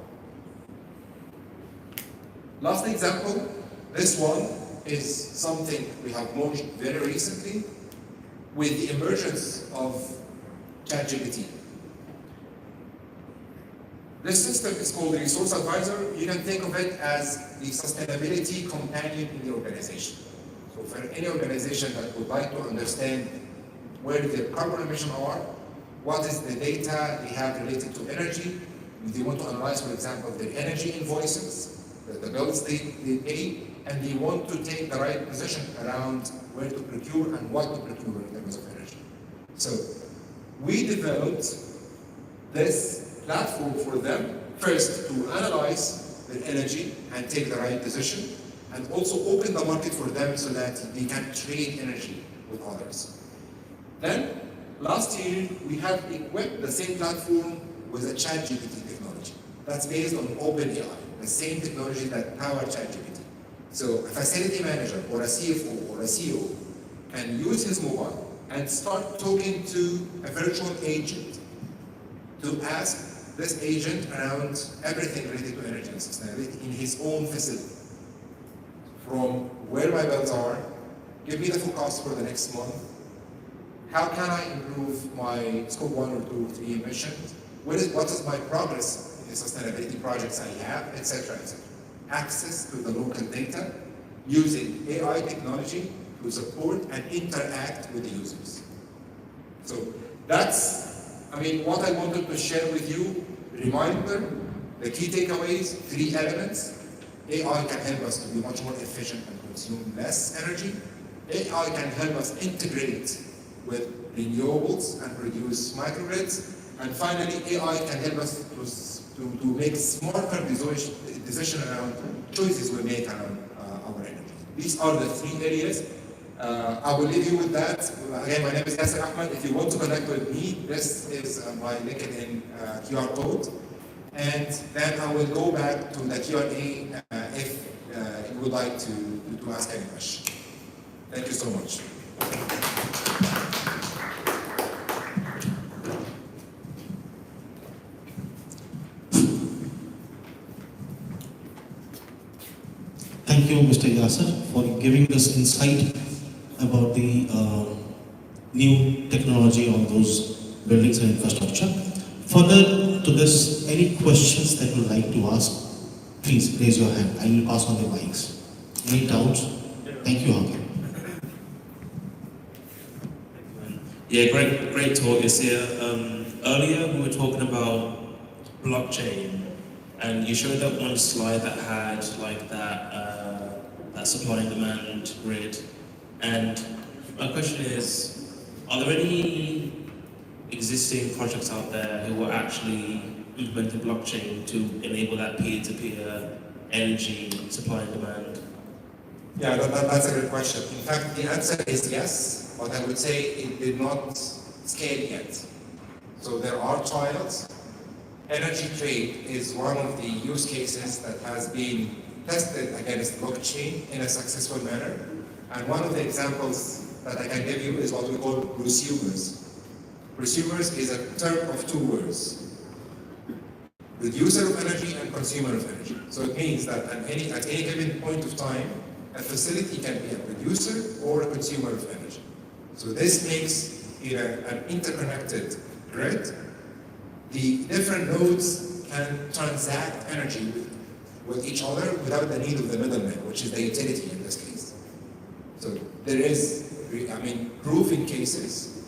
C: Last example, this one is something we have launched very recently with the emergence of ChatGPT. This system is called the Resource Advisor. You can think of it as the sustainability companion in the organization. So for any organization that would like to understand where their carbon emissions are, what is the data they have related to energy, if they want to analyze, for example, their energy invoices, the bills they pay, and they want to take the right position around where to procure and what to procure in terms of energy. So we developed this platform for them, first to analyze their energy and take the right decision, and also open the market for them so that they can trade energy with others. Then, last year, we have equipped the same platform with a ChatGPT technology. That's based on OpenAI, the same technology that powers ChatGPT. So a facility manager or a CFO or a CEO can use his mobile and start talking to a virtual agent to ask this agent around everything related to energy and sustainability in his own facility. From where my bills are, give me the forecast for the next month, how can I improve my scope 1 or 2 or 3 emissions, what is my progress in the sustainability projects I have, etc., etc. Access to the local data using AI technology to support and interact with the users. So that's, what I wanted to share with you. Reminder, the key takeaways, 3 elements. AI can help us to be much more efficient and consume less energy. AI can help us integrate with renewables and produce microgrids. And finally, AI can help us to make smarter decisions around choices we make around our energy. These are the 3 areas. I will leave you with that. Again, my name is Yasser Ahmed. If you want to connect with me, this is my LinkedIn QR code. And then I will go back to the Q&A if you would like to ask any question. Thank you so much.
A: Thank you, Mr. Yasser, for giving us insight about the new technology on those buildings and infrastructure. Further to this, any questions that you would like to ask, please raise your hand. I will pass on the mics. Any doubts? Thank you, Hakim.
D: Yeah, great talk, Yasir. Earlier we were talking about blockchain, and you showed that one slide that had like that supply and demand grid. And my question is, are there any existing projects out there who are actually implementing blockchain to enable that peer-to-peer energy supply and demand?
C: Yeah, that's a good question. In fact, the answer is yes, but I would say it did not scale yet. So there are trials. Energy trade is one of the use cases that has been tested against blockchain in a successful manner. And one of the examples that I can give you is what we call prosumers. Prosumers is a term of two words: producer of energy and consumer of energy. So it means that at any given point of time, a facility can be a producer or a consumer of energy. So this makes it an interconnected grid. The different nodes can transact energy with each other without the need of the middleman, which is the utility in this case. So there is, proof in cases.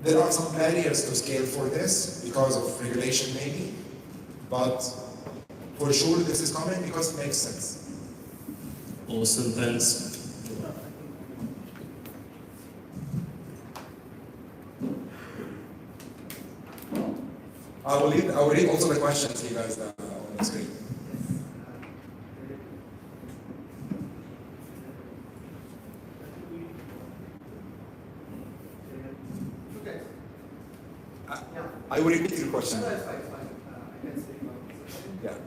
C: There are some barriers to scale for this because of regulation maybe, but for sure this is coming because it makes sense.
D: Awesome, thanks.
C: I will read also the questions you guys on the screen. I will repeat your question.
F: No, it's fine. I can speak about this.
C: Yeah.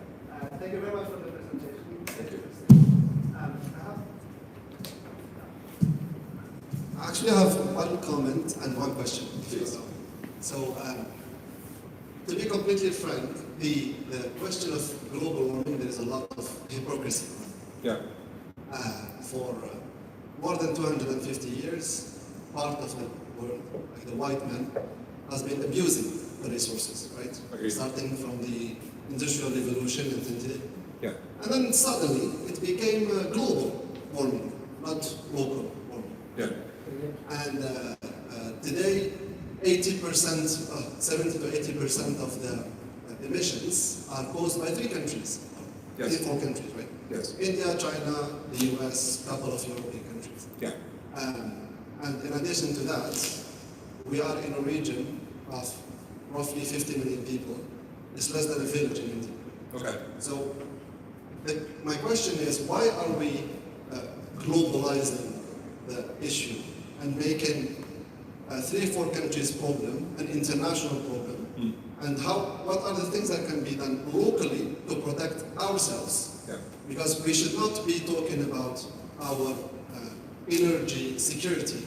F: Thank you very much for the presentation.
C: Thank you.
F: I actually have one comment and one question.
C: Please.
F: So, to be completely frank, the question of global warming, there is a lot of hypocrisy.
C: Yeah.
F: For more than 250 years, part of the world, like the white man, has been abusing the resources, right?
C: Agreed.
F: Starting from the Industrial Revolution until today.
C: Yeah.
F: And then suddenly it became global warming, not local warming.
C: Yeah.
F: And today, 80%, 70 to 80% of the emissions are caused by three countries.
C: Yes.
F: 4 countries, right?
C: Yes.
F: India, China, the US, a couple of European countries.
C: Yeah.
F: And in addition to that, we are in a region of roughly 50 million people. It's less than a village in India.
C: Okay.
F: So my question is, why are we globalizing the issue and making 3-4 countries problem an international problem? And what are the things that can be done locally to protect ourselves?
C: Yeah.
F: Because we should not be talking about our energy security.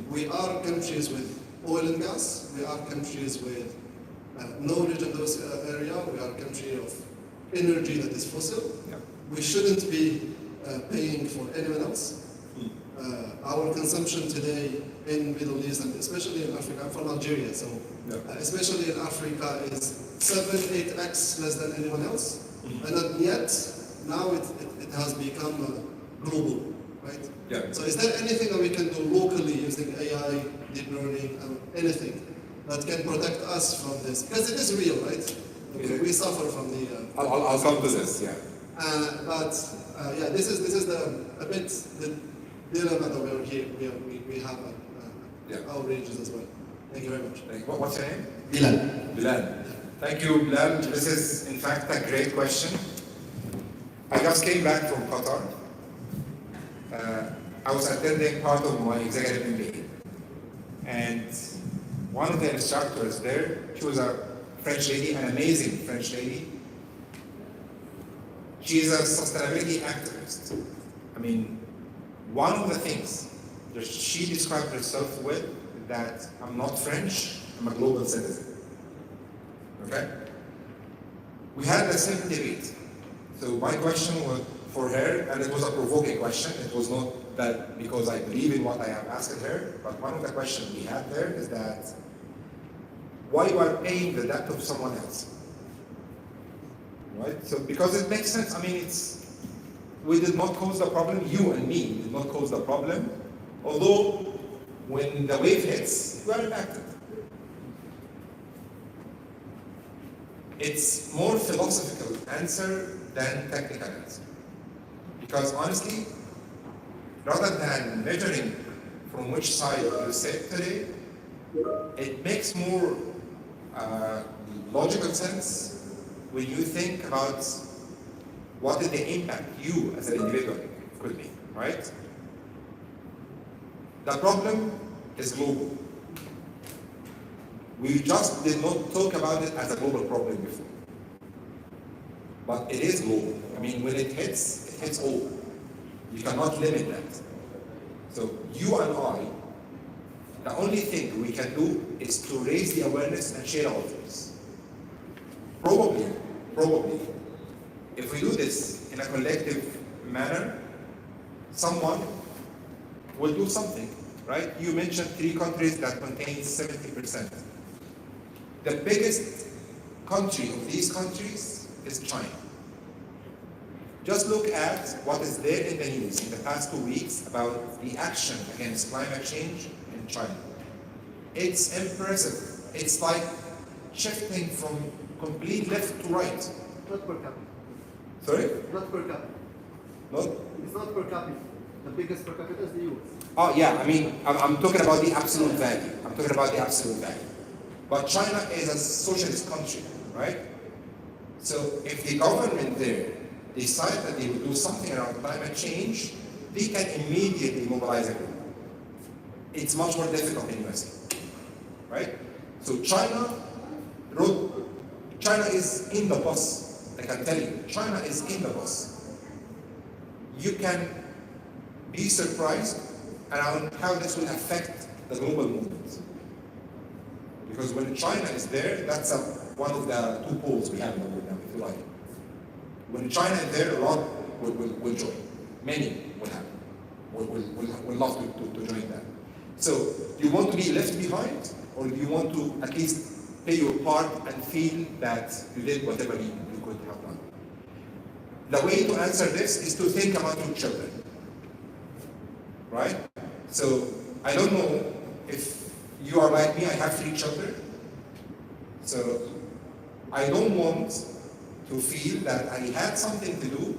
F: We are countries with oil and gas. We are countries with knowledge in those area. We are a country of energy that is fossil.
C: Yeah.
F: We shouldn't be paying for anyone else. Our consumption today in Middle East and especially in Africa, I'm from Algeria, so especially in Africa is 7-8x less than anyone else. And yet, now it has become global, right?
C: Yeah.
F: So is there anything that we can do locally using AI, deep learning, anything that can protect us from this? Because it is real, right? We suffer from the...
C: I'll come to this, yeah.
F: This is a bit the dilemma that we have at our regions as well. Thank you very much.
C: What's your name?
A: Bilal.
C: Bilal. Thank you, Bilal. This is, in fact, a great question. I just came back from Qatar. I was attending part of my executive MBA. And one of the instructors there, she was a French lady, an amazing French lady. She's a sustainability activist. I mean, one of the things that she described herself with that I'm not French, I'm a global citizen. Okay? We had the same debate. So my question was for her, and it was a provoking question. It was not that because I believe in what I have asked her, but one of the questions we had there is that why you are paying the debt of someone else? Right? So because it makes sense. I mean, we did not cause the problem. You and me did not cause the problem. Although when the wave hits, we are impacted. It's more philosophical answer than technical answer. Because honestly, rather than measuring from which side you sit today, it makes more logical sense when you think about what is the impact you as an individual could be, right? The problem is global. We just did not talk about it as a global problem before. But it is global. I mean, when it hits all. You cannot limit that. So you and I, the only thing we can do is to raise the awareness and share our views. Probably, if we do this in a collective manner, someone will do something, right? You mentioned 3 countries that contain 70%. The biggest country of these countries is China. Just look at what is there in the news in the past 2 weeks about the action against climate change in China. It's impressive. It's like shifting from complete left to right.
F: Not per capita.
C: Sorry?
F: Not per capita.
C: Not?
F: It's not per capita. The biggest per capita is the US.
C: Oh yeah, I mean, I'm talking about the absolute value. I'm talking about the absolute value. But China is a socialist country, right? So if the government there decide that they will do something around climate change, they can immediately mobilize everyone. It's much more difficult in USA, right? So China is in the bus. I can tell you, China is in the bus. You can be surprised around how this will affect the global movement. Because when China is there, that's one of the 2 poles we have in the world now, if you like. When China is there, a lot will join. Many will have. Will love to join that. So, do you want to be left behind, or do you want to at least play your part and feel that you did whatever you could have done? The way to answer this is to think about your children. Right? So, I don't know if you are like me, I have 3 children. So, I don't want to feel that I had something to do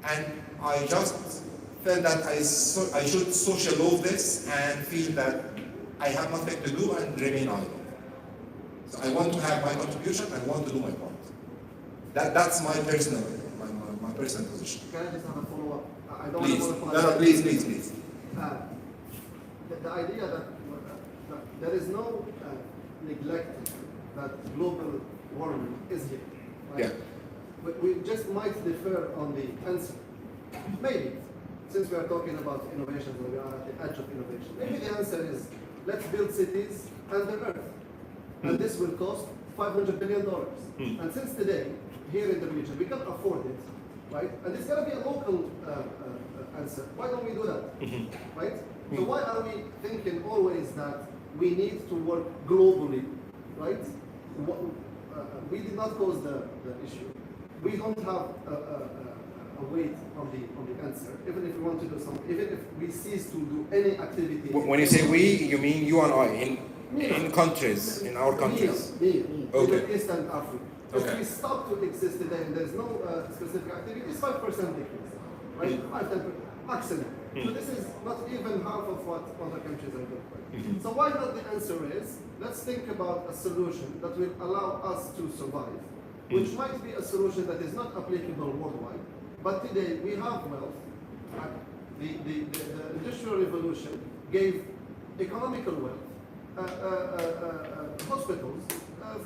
C: and I just felt that I should social load this and feel that I have nothing to do and remain idle. So I want to have my contribution, I want to do my part. That's my personal position.
F: Can I just have a follow-up? I don't
C: Please.
F: want to
C: No, please.
F: The idea that there is no neglect that global warming is here. Right?
C: Yeah.
F: But we just might differ on the answer. Maybe, since we are talking about innovation, we are at the edge of innovation. Maybe the answer is, let's build cities under Earth. And this will cost $500 billion. And since today, here in the region, we can afford it, right? And it's going to be a local answer. Why don't we do that, right? So why are we thinking always that we need to work globally, right? We did not cause the issue. We don't have a weight on the answer, even if we want to do something, even if we cease to do any activity.
C: When you say we, you mean you and I, in countries, in our countries?
F: Me.
C: Okay.
F: Even Eastern Africa.
C: Okay.
F: If we stop to exist today and there's no specific activity, it's 5% decrease, right? 5-10% maximum. So this is not even half of what other countries are doing. So why not the answer is, let's think about a solution that will allow us to survive, which might be a solution that is not applicable worldwide, but today we have wealth, the Industrial Revolution gave economical wealth, hospitals,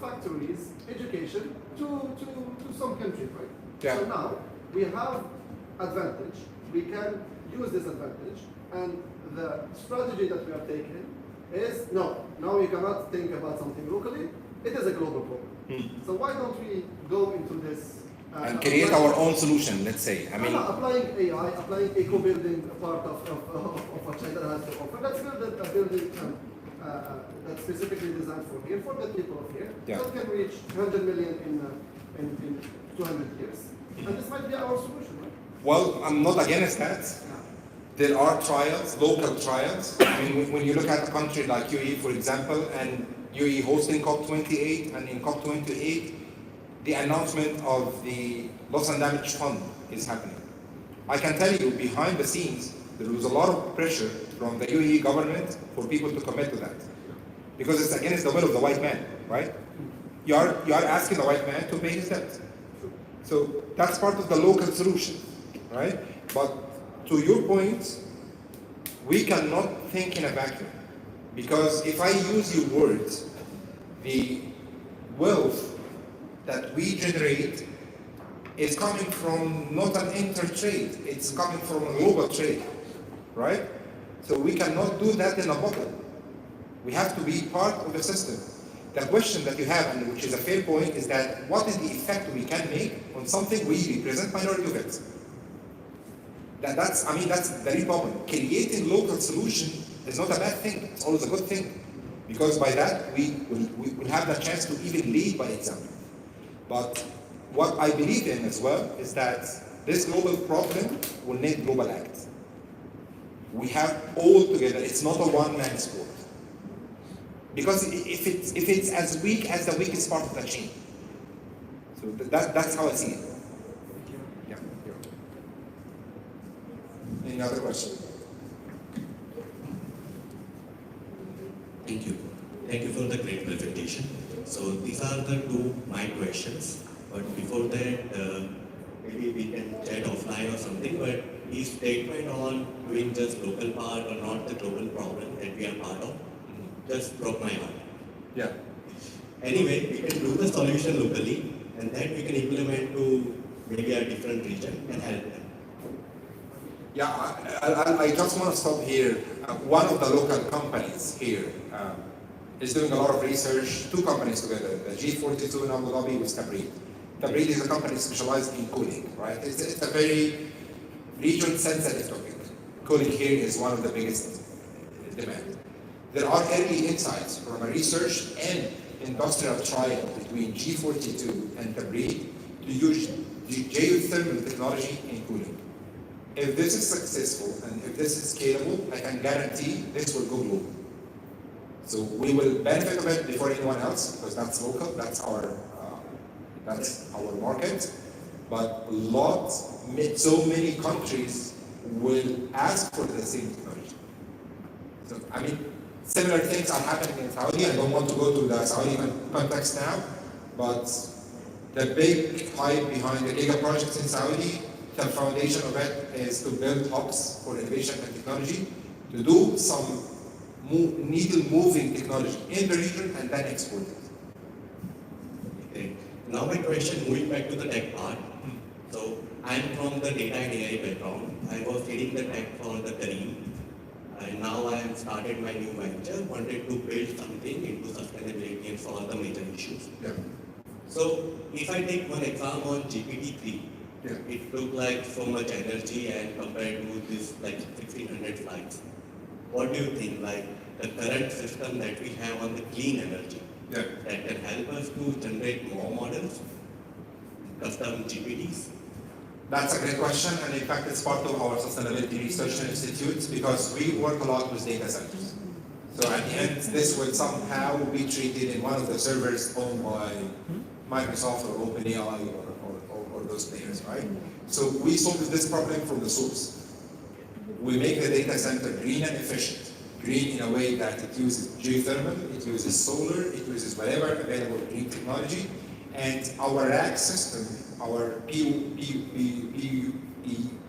F: factories, education to some countries, right?
E: Yeah.
F: So now we have advantage. We can use this advantage, and the strategy that we have taken is no. Now we cannot think about something locally. It is a global problem. So why don't we go into this
E: And create our own solution, let's say. I mean,
F: applying AI, applying eco-building, part of what China has to offer. Let's build a building that's specifically designed for here, for the people of here.
E: Yeah.
F: That can reach 100 million in 200 years. And this might be our solution, right?
E: well, I'm not against that. There are trials, local trials. I mean, when you look at a country like UAE, for example, and UAE hosting COP28, and in COP28, the announcement of the loss and damage fund is happening. I can tell you, behind the scenes, there was a lot of pressure from the UAE government for people to commit to that. Because it's against the will of the white man, right? You are asking the white man to pay his debt. So that's part of the local solution, right? But to your point, we cannot think in a vacuum. Because if I use your words, the wealth that we generate is coming from not an inter-trade, it's coming from a global trade, right? So we cannot do that in a bubble. We have to be part of the system. The question that you have, and which is a fair point, is that what is the effect we can make on something we represent minority of it? That's the real problem. Creating local solution is not a bad thing, it's always a good thing. Because by that, we will have the chance to even lead by example. But what I believe in as well is that this global problem will need global act. We have all together, it's not a one-man sport. Because if it's as weak as the weakest part of the chain. So that's how I see it. Yeah. Any other question?
G: Thank you. Thank you for the great presentation. So these are the two my questions. But before that, maybe we can chat offline or something. But his statement on doing just local part or not the global problem that we are part of just broke my heart.
E: Yeah.
G: Anyway, we can do the solution locally, and then we can implement to maybe a different region and help them.
E: Yeah, I just want to stop here. One of the local companies here is doing a lot of research, two companies together, the G42 in Abu Dhabi with Tabreed. Tabreed is a company specialized in cooling, right? It's a very region-sensitive topic. Cooling here is one of the biggest demand. There are early insights from a research and industrial trial between G42 and Tabreed to use geothermal technology in cooling. If this is successful and if this is scalable, I can guarantee this will go global. So we will benefit of it before anyone else because that's local, that's our market. But so many countries will ask for the same technology. So similar things are happening in Saudi. I don't want to go to the Saudi context now, but the big hype behind the giga projects in Saudi, the foundation of it is to build hubs for innovation and technology, to do some needle-moving technology in the region and then export it.
G: Okay. Now my question, moving back to the tech part. So I'm from the data and AI background. I was leading the tech for the Kareem. And now I have started my new venture, wanted to build something into sustainability and solve the major issues.
E: Yeah.
G: So if I take one example on GPT-3,
E: Yeah.
G: it took like so much energy and compared to this like 1600 flights. What do you think, like the current system that we have on the clean energy,
E: Yeah.
G: that can help us to generate more models, custom GPTs?
E: That's a great question, and in fact, it's part of our sustainability research institute because we work a lot with data centers. So at the end, this will somehow be treated in one of the servers owned by Microsoft or OpenAI or those players, right? So we solve this problem from the source. We make the data center green and efficient. Green in a way that it uses geothermal, it uses solar, it uses whatever available green technology, and our rack system, our PUE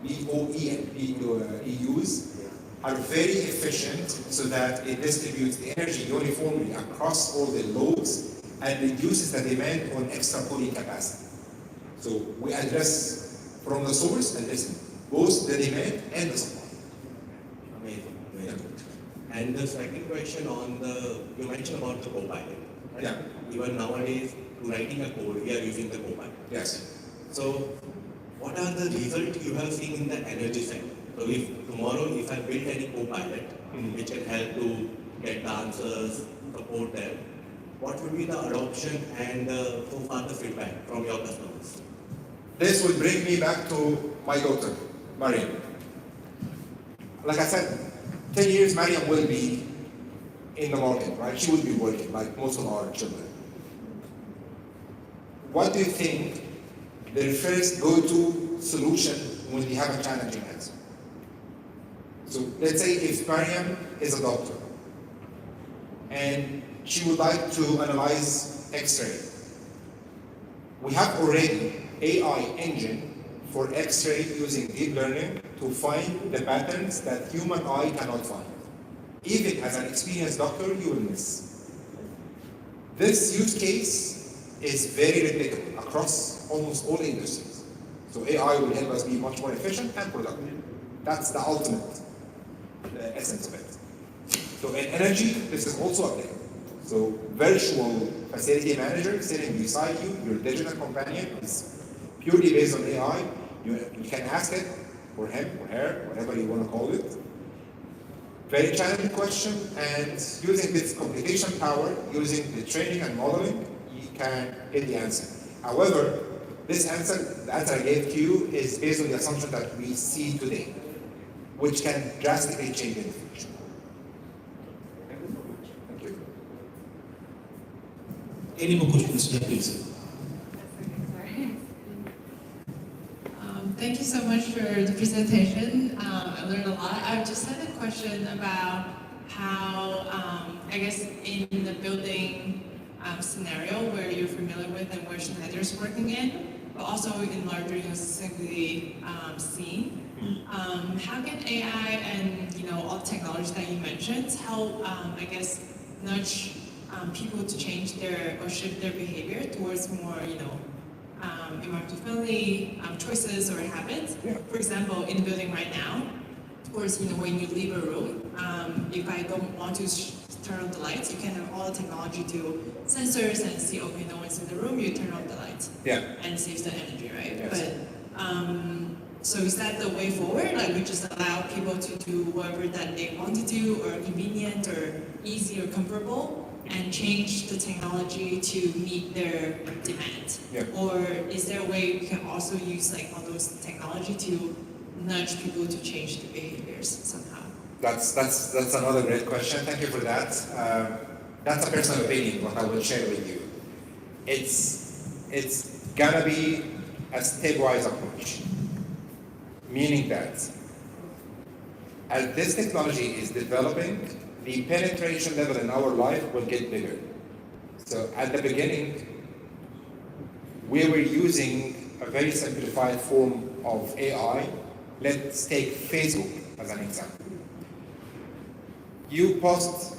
C: BOE and BEUs, are very efficient so that it distributes the energy uniformly across all the loads and reduces the demand on extra cooling capacity. So we address from the source and listen, both the demand and the supply.
G: Amazing, amazing. And the second question on you mentioned about the Copilot. Right?
C: Yeah.
G: Even nowadays, to writing a code, we are using the Copilot.
C: Yes.
G: So, what are the results you have seen in the energy sector? So, if tomorrow, if I build any Copilot, which can help to get the answers, support them, what would be the adoption and so far the feedback from your customers?
C: This would bring me back to my daughter, Mariam. Like I said, 10 years Mariam will be in the market, right? She will be working like most of our children. What do you think their first go-to solution when they have a challenging answer? So let's say if Mariam is a doctor and she would like to analyze X-ray. We have already AI engine for X-ray using deep learning to find the patterns that human eye cannot find. Even as an experienced doctor, you will miss. This use case is very replicable across almost all industries. So AI will help us be much more efficient and productive. That's the ultimate essence of it. So in energy, this is also applicable. So virtual facility manager sitting beside you, your digital companion is purely based on AI. You can ask it, or him, or her, whatever you want to call it. Very challenging question, and using its computation power, using the training and modeling, you can get the answer. However, this answer, the answer I gave to you, is based on the assumption that we see today, which can drastically change in the future. Thank you.
A: Any more questions? Yeah, please.
H: Thank you so much for the presentation. I learned a lot. I just had a question about how, I guess, in the building scenario where you're familiar with and where Schneider's working in, but also in larger, specifically scene. How can AI and all the technologies that you mentioned help, I guess, nudge people to change their or shift their behavior towards more, environmentally friendly choices or habits?
C: Yeah.
H: For example, in the building right now, of course, when you leave a room, if I don't want to turn on the lights, you can have all the technology to sensors and see, okay, no one's in the room, you turn off the lights.
C: Yeah.
H: And it saves the energy, right?
C: Yes.
H: But so is that the way forward? Like we just allow people to do whatever that they want to do, or convenient, or easy, or comfortable, and change the technology to meet their demand?
C: Yeah.
H: Or is there a way we can also use all those technology to nudge people to change their behaviors somehow?
C: That's another great question. Thank you for that. That's a personal opinion, what I will share with you. It's gonna be a stepwise approach, meaning that as this technology is developing, the penetration level in our life will get bigger. So at the beginning, we were using a very simplified form of AI. Let's take Facebook as an example. You post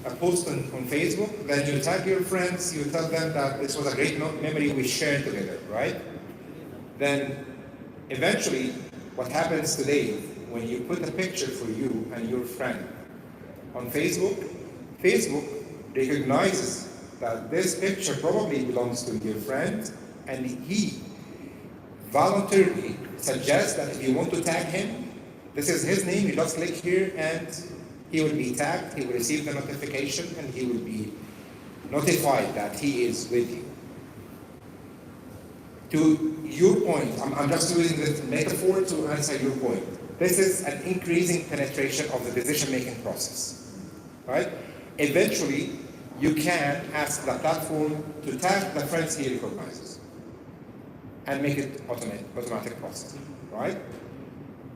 C: a post on Facebook, then you tag your friends, you tell them that this was a great memory we shared together, right? Then eventually, what happens today, when you put a picture for you and your friend on Facebook, Facebook recognizes that this picture probably belongs to your friend, and he voluntarily suggests that if you want to tag him, this is his name, you just click here and he will be tagged, he will receive the notification, and he will be notified that he is with you. To your point, I'm just using this metaphor to answer your point. This is an increasing penetration of the decision-making process, right? Eventually, you can ask the platform to tag the friends he recognizes and make it automatic process, right?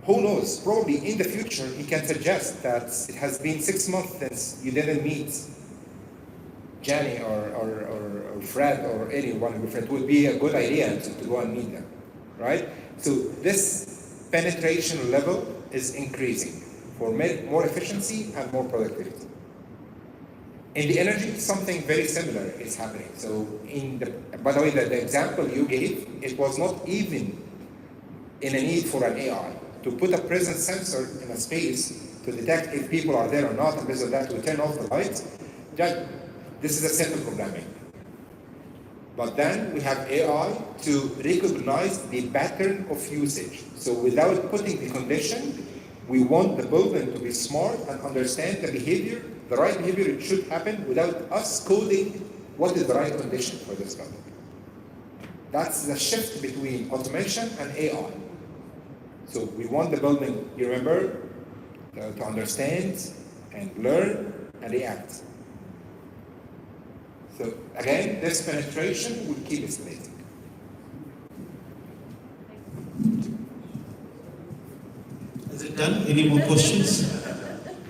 C: Who knows? Probably in the future, he can suggest that it has been 6 months since you didn't meet Jenny or Fred or any one of your friends. It would be a good idea to go and meet them, right? So this penetration level is increasing for more efficiency and more productivity. In the energy, something very similar is happening. So by the way, the example you gave, it was not even in a need for an AI. To put a presence sensor in a space to detect if people are there or not, and based on that, to turn off the lights, this is a simple programming. But then we have AI to recognize the pattern of usage. So without putting the condition, we want the building to be smart and understand the behavior, the right behavior it should happen without us coding what is the right condition for this building. That's the shift between automation and AI. So we want the building, you remember, to understand and learn and react. So again, this penetration will keep escalating.
A: Is it done? Any more questions?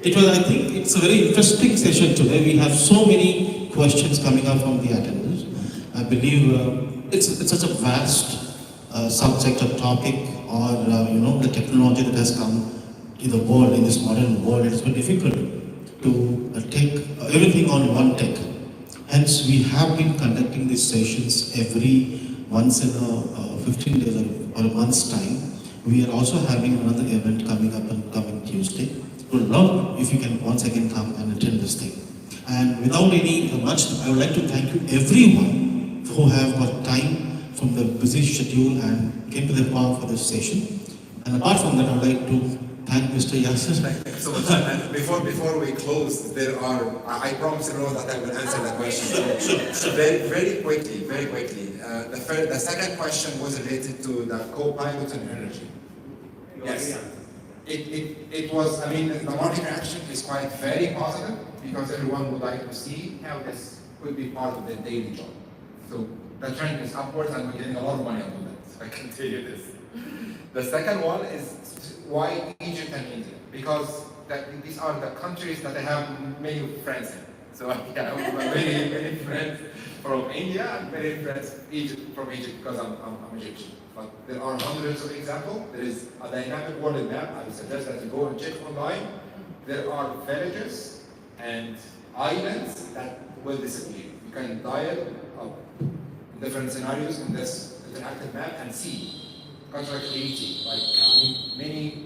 A: I think it's a very interesting session today. We have so many questions coming up from the attendees. I believe it's such a vast subject or topic, or the technology that has come in the world, in this modern world. It's very difficult to take everything on one tech. Hence, we have been conducting these sessions every once in 15 days or a month's time. We are also having another event coming up on coming Tuesday. We would love if you can once again come and attend this thing. And without any much, I would like to thank you everyone who have got time from the busy schedule and came to the park for this session. And apart from that, I would like to thank Mr. Yasser.
C: Thank you so much. And before we close, I promise everyone that I will answer that question. So very quickly. The second question was related to the co-pilot and energy. Yes. It was, the market reaction is quite very positive because everyone would like to see how this could be part of their daily job. So the trend is upwards and we're getting a lot of money out of it. I can tell you this. The second one is why Egypt and India? Because these are the countries that I have many friends in. So I have many friends from India and many friends from Egypt because I'm Egyptian. But there are hundreds of examples. There is a dynamic world map. I would suggest that you go and check online. There are villages and islands that will disappear. You can dial up different scenarios in this interactive map and see. Countries like Haiti,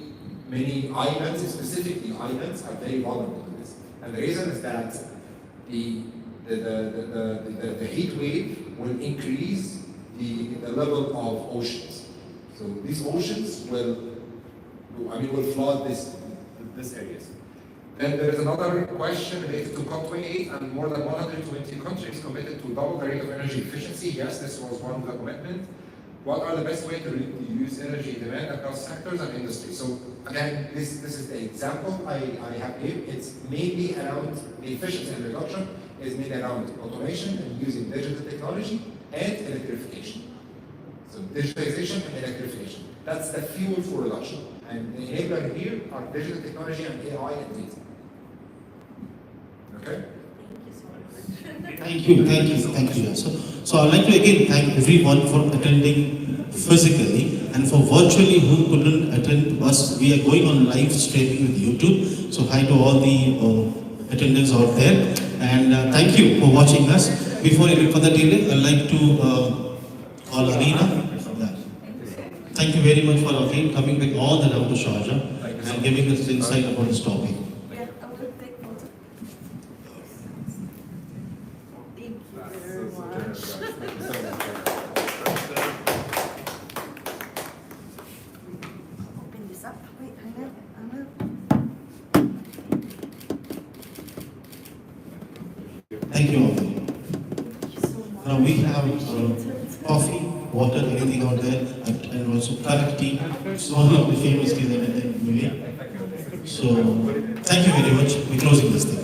C: many islands, specifically islands, are very vulnerable to this. And the reason is that the heat wave will increase the level of oceans. So these oceans will flood these areas. Then there is another question related to COP28, and more than 120 countries committed to double the rate of energy efficiency. Yes, this was one of the commitments. What are the best ways to reduce energy demand across sectors and industries? So again, this is the example I have here. It's mainly around the efficiency and reduction is mainly around automation and using digital technology and electrification. So digitalization and electrification. That's the fuel for reduction. And the enabler here are digital technology and AI and data. Okay?
A: Thank you. So I'd like to again thank everyone for attending physically, and for virtually who couldn't attend us. We are going on live streaming with YouTube. So hi to all the attendants out there, and thank you for watching us. Before any further delay, I'd like to call Arena. Thank you very much for again coming back all the down to Sharjah and giving us insight about this topic. Thank you all. Now we have coffee, water, anything out there, and also black tea. It's one of the famous teas in India. So thank you very much. We're closing this thing.